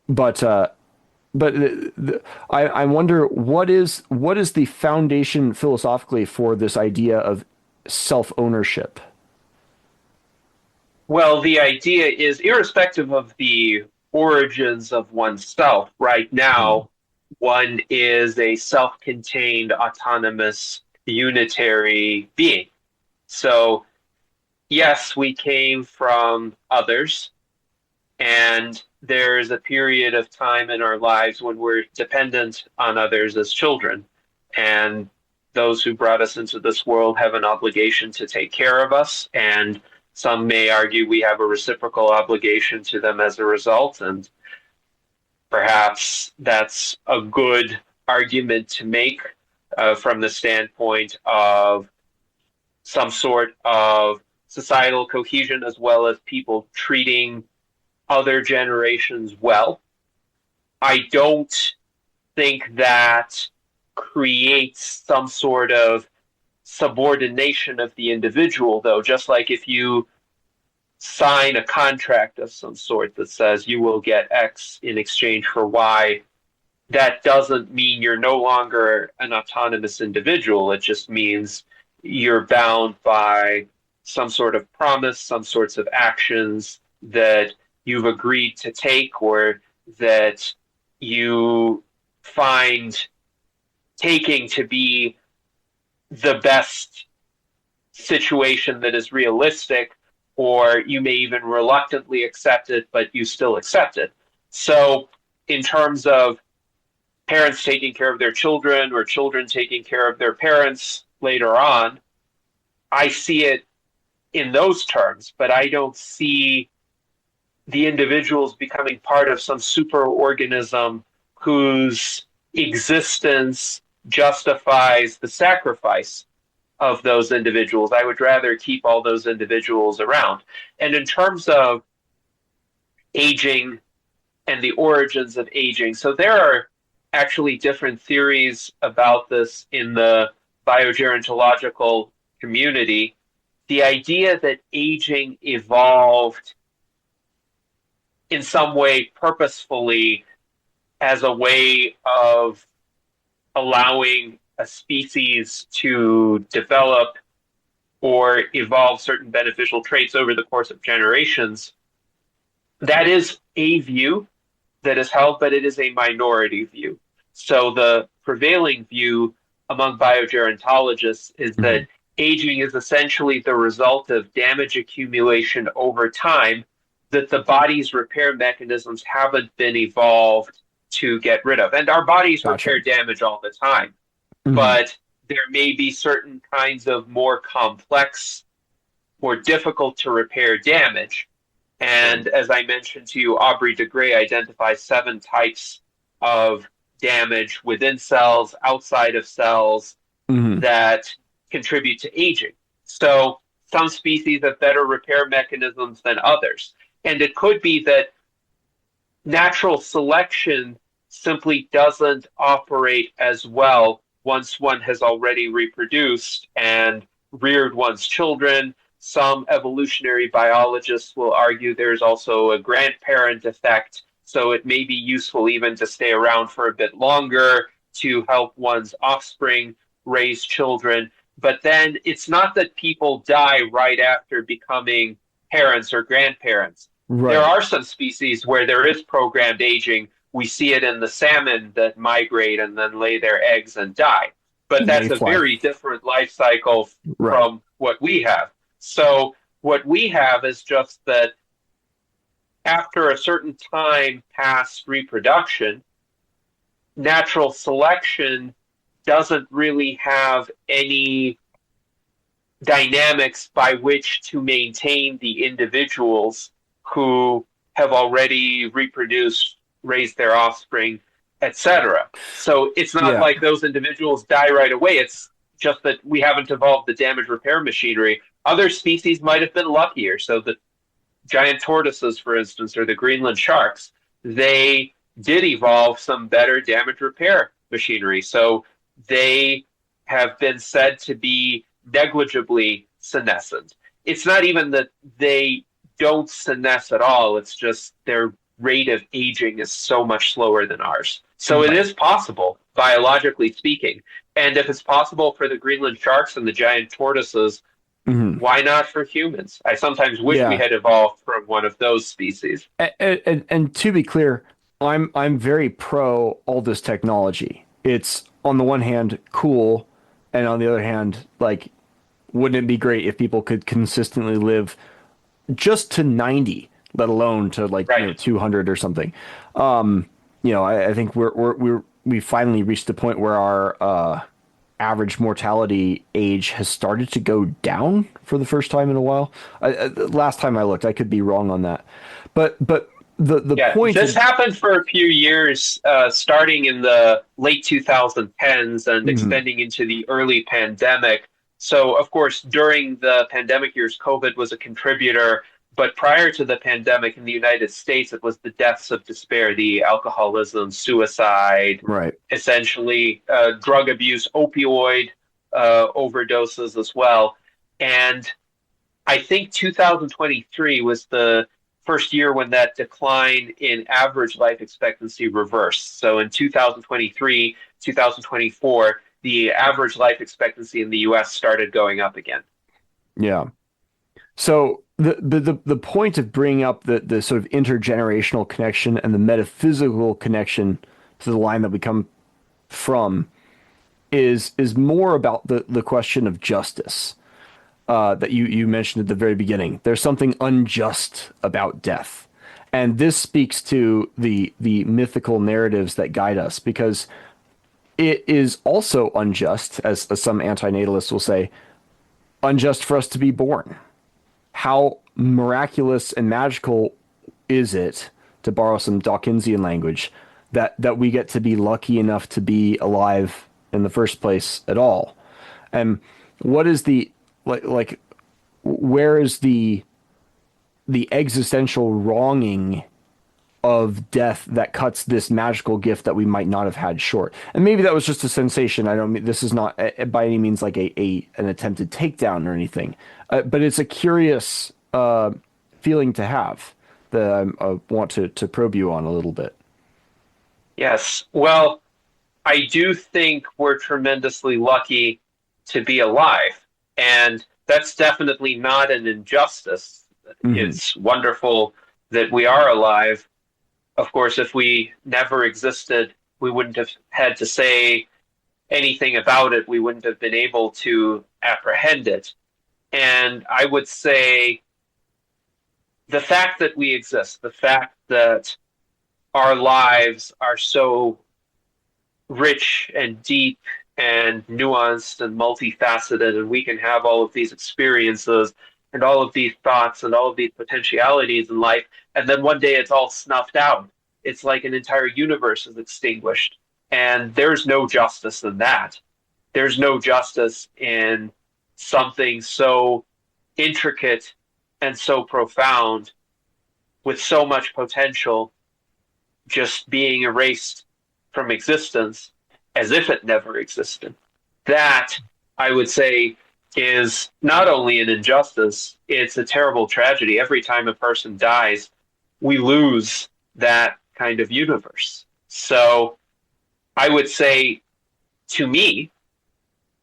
But I wonder what is the foundation philosophically for this idea of self-ownership? Well, the idea is, irrespective of the origins of oneself, right now, one is a self-contained, autonomous, unitary being. So, yes, we came from others, and there's a period of time in our lives when we're dependent on others as children. And those who brought us into this world have an obligation to take care of us. And some may argue we have a reciprocal obligation to them as a result. And perhaps that's a good argument to make from the standpoint of some sort of societal cohesion, as well as people treating other generations well. I don't think that creates some sort of subordination of the individual, though. Just like if you sign a contract of some sort that says you will get X in exchange for Y, that doesn't mean you're no longer an autonomous individual. It just means you're bound by some sort of promise, some sorts of actions that you've agreed to take, or that you find taking to be the best situation that is realistic, or you may even reluctantly accept it, but you still accept it. So in terms of parents taking care of their children, or children taking care of their parents later on, I see it in those terms, but I don't see the individuals becoming part of some superorganism whose existence justifies the sacrifice of those individuals. I would rather keep all those individuals around. And in terms of aging and the origins of aging, so there are actually different theories about this in the biogerontological community. The idea that aging evolved in some way purposefully as a way of allowing a species to develop or evolve certain beneficial traits over the course of generations, that is a view that is held, but it is a minority view. So the prevailing view among biogerontologists is that aging is essentially the result of damage accumulation over time that the body's repair mechanisms haven't been evolved to get rid of. And our bodies repair damage all the time, but there may be certain kinds of more complex, more difficult to repair damage. And as I mentioned to you, Aubrey de Grey identifies 7 types of damage within cells, outside of cells, that contribute to aging. So some species have better repair mechanisms than others. And it could be that natural selection simply doesn't operate as well once one has already reproduced and reared one's children. Some evolutionary biologists will argue there's also a grandparent effect, so it may be useful even to stay around for a bit longer to help one's offspring raise children. But then it's not that people die right after becoming parents or grandparents. Right. There are some species where there is programmed aging. We see it in the salmon that migrate and then lay their eggs and die. But that's a very different life cycle from what we have. So what we have is just that after a certain time past reproduction, natural selection doesn't really have any dynamics by which to maintain the individuals who have already reproduced, raised their offspring, etc. So it's not like those individuals die right away. It's just that we haven't evolved the damage repair machinery. Other species might have been luckier. So the giant tortoises, for instance, or the Greenland sharks, they did evolve some better damage repair machinery. So they have been said to be negligibly senescent. It's not even that they don't senesce at all. It's just their rate of aging is so much slower than ours. So it is possible, biologically speaking. And if it's possible for the Greenland sharks and the giant tortoises, why not for humans? I sometimes wish we had evolved from one of those species. And to be clear, I'm very pro all this technology. It's on the one hand cool, and on the other hand, like, wouldn't it be great if people could consistently live just to 90, let alone to 200 or something? I think we finally reached the point where our average mortality age has started to go down for the first time in a while. Last time I looked, I could be wrong on that, but the point this happened for a few years, starting in the late 2010s and extending into the early pandemic. So, of course, during the pandemic years, COVID was a contributor. But prior to the pandemic in the United States, it was the deaths of despair, the alcoholism, suicide, essentially drug abuse, opioid overdoses as well. And I think 2023 was the first year when that decline in average life expectancy reversed. So in 2023, 2024, the average life expectancy in the U.S. started going up again. Yeah. So the point of bringing up the sort of intergenerational connection and the metaphysical connection to the line that we come from is more about the question of justice that you mentioned at the very beginning. There's something unjust about death. And this speaks to the mythical narratives that guide us, because it is also unjust, as some antinatalists will say, unjust for us to be born. How miraculous and magical is it, to borrow some Dawkinsian language, that we get to be lucky enough to be alive in the first place at all? And what is the where is the existential wronging of death that cuts this magical gift that we might not have had short? And maybe that was just a sensation. I don't mean, this is not by any means like an attempted takedown or anything, but it's a curious feeling to have that I want to probe you on a little bit. Yes. Well, I do think we're tremendously lucky to be alive. And that's definitely not an injustice. It's wonderful that we are alive. Of course, if we never existed, we wouldn't have had to say anything about it. We wouldn't have been able to apprehend it. And I would say the fact that we exist, the fact that our lives are so rich and deep and nuanced and multifaceted, and we can have all of these experiences and all of these thoughts and all of these potentialities in life, and then one day it's all snuffed out. It's like an entire universe is extinguished. And there's no justice in that. There's no justice in something so intricate and so profound with so much potential just being erased from existence. as if it never existed. That, I would say, is not only an injustice, it's a terrible tragedy. Every time a person dies, we lose that kind of universe. So I would say, to me,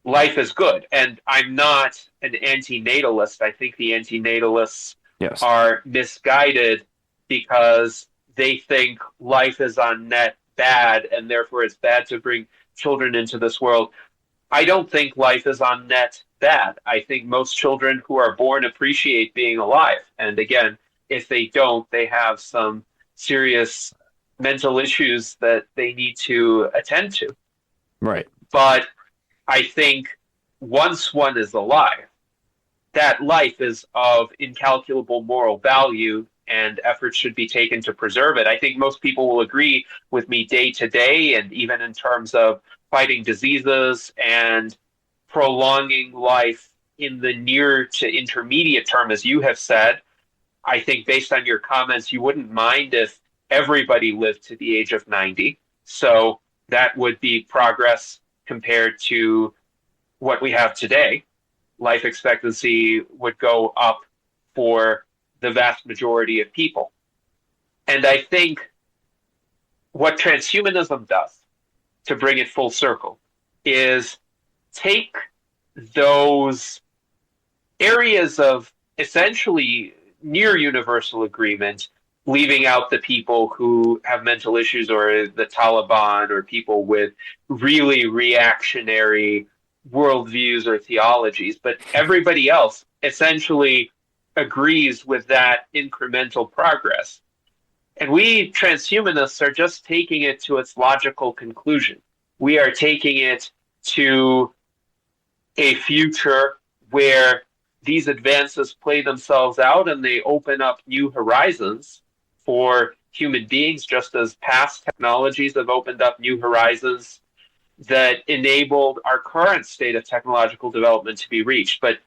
life is good. And I'm not an anti-natalist. I think the anti-natalists are misguided because they think life is on net bad and therefore it's bad to bring children into this world. I don't think life is on net bad. I think most children who are born appreciate being alive. And again, if they don't, they have some serious mental issues that they need to attend to. Right. But I think once one is alive, that life is of incalculable moral value and efforts should be taken to preserve it. I think most people will agree with me day to day, and even in terms of fighting diseases and prolonging life in the near to intermediate term, as you have said. I think based on your comments, you wouldn't mind if everybody lived to the age of 90. So that would be progress compared to what we have today. Life expectancy would go up for the vast majority of people. And I think what transhumanism does, to bring it full circle, is take those areas of essentially near universal agreement, leaving out the people who have mental issues or the Taliban or people with really reactionary worldviews or theologies, but everybody else essentially agrees with that incremental progress. And we transhumanists are just taking it to its logical conclusion. We are taking it to a future where these advances play themselves out and they open up new horizons for human beings, just as past technologies have opened up new horizons that enabled our current state of technological development to be reached. But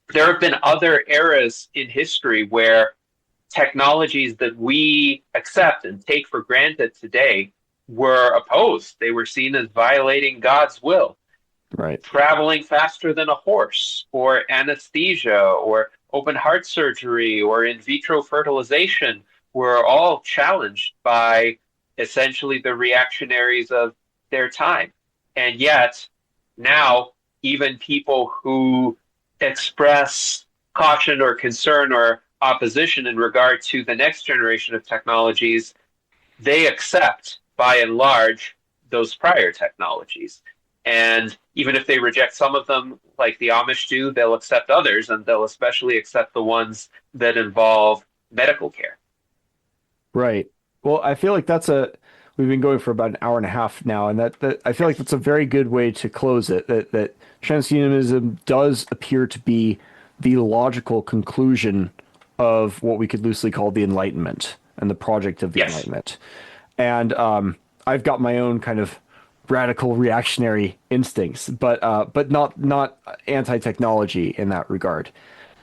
there have been other eras in history where technologies that we accept and take for granted today were opposed. They were seen as violating God's will. Right. Traveling faster than a horse, or anesthesia, or open heart surgery, or in vitro fertilization were all challenged by essentially the reactionaries of their time. And yet, now, even people who express caution or concern or opposition in regard to the next generation of technologies, they accept, by and large, those prior technologies. And even if they reject some of them, like the Amish do, they'll accept others, and they'll especially accept the ones that involve medical care. Right. Well, I feel like we've been going for about an hour and a half now, and that I feel like that's a very good way to close it, that transhumanism does appear to be the logical conclusion of what we could loosely call the Enlightenment and the project of the Enlightenment. And I've got my own kind of radical reactionary instincts, but not anti-technology in that regard.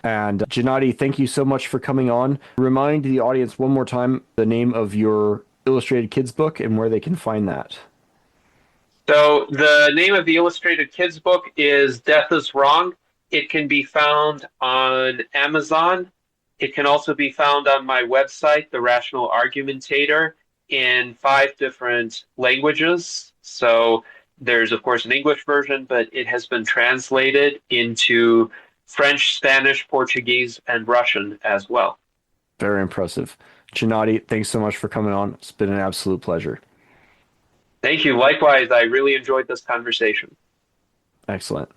And Gennady, thank you so much for coming on. Remind the audience one more time the name of your illustrated kids book and where they can find that. So the name of the illustrated kids book is Death is Wrong. It can be found on Amazon. It can also be found on my website, The Rational Argumentator, in 5 different languages. So there's, of course, an English version, but it has been translated into French, Spanish, Portuguese, and Russian as well. Very impressive. Gennady, thanks so much for coming on. It's been an absolute pleasure. Thank you. Likewise, I really enjoyed this conversation. Excellent.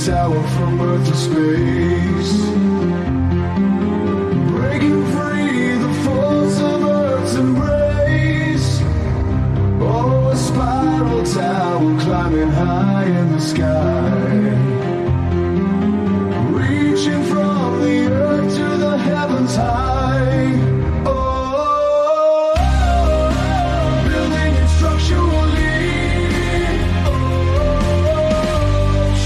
tower from Earth to space. Breaking free the force of Earth's embrace. Oh, a spiral tower climbing high in the sky. Reaching from the earth to the heavens high. Oh, building it structurally. Oh,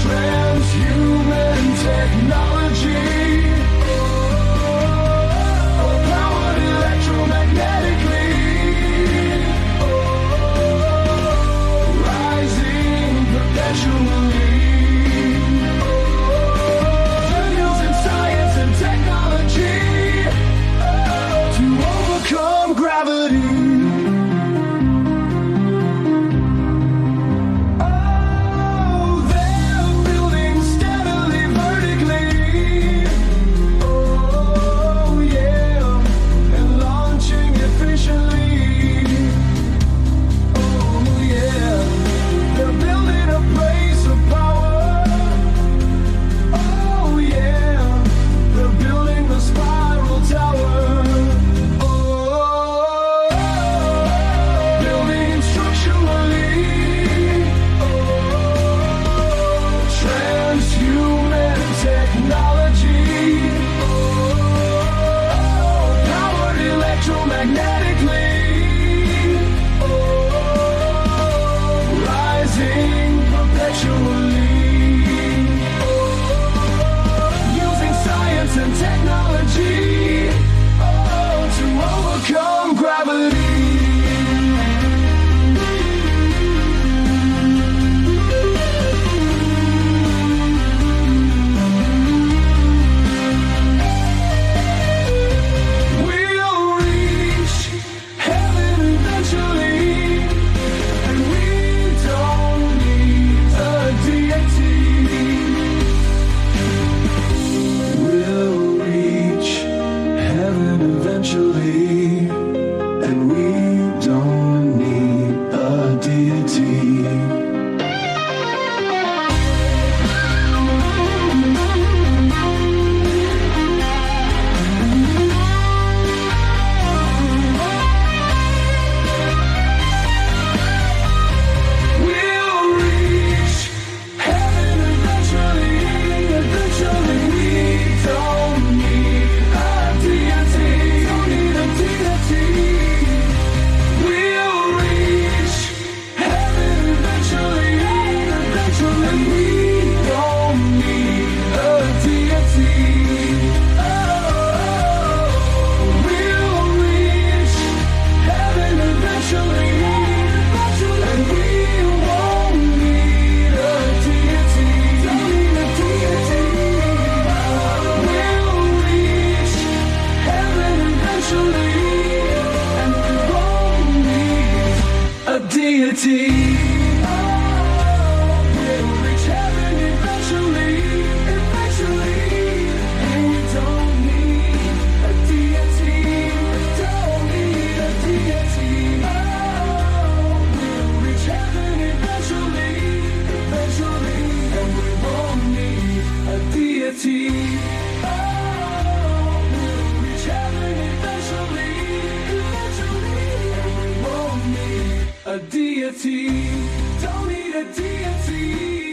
transhuman technology. Oh, powered electromagnetically. Oh, rising perpetually. Overcome gravity. Oh, they're building steadily vertically. Oh, yeah, and launching efficiently. Oh, yeah, they're building a place of power. Oh, yeah, they're building the spiral tower. A deity, don't need a deity.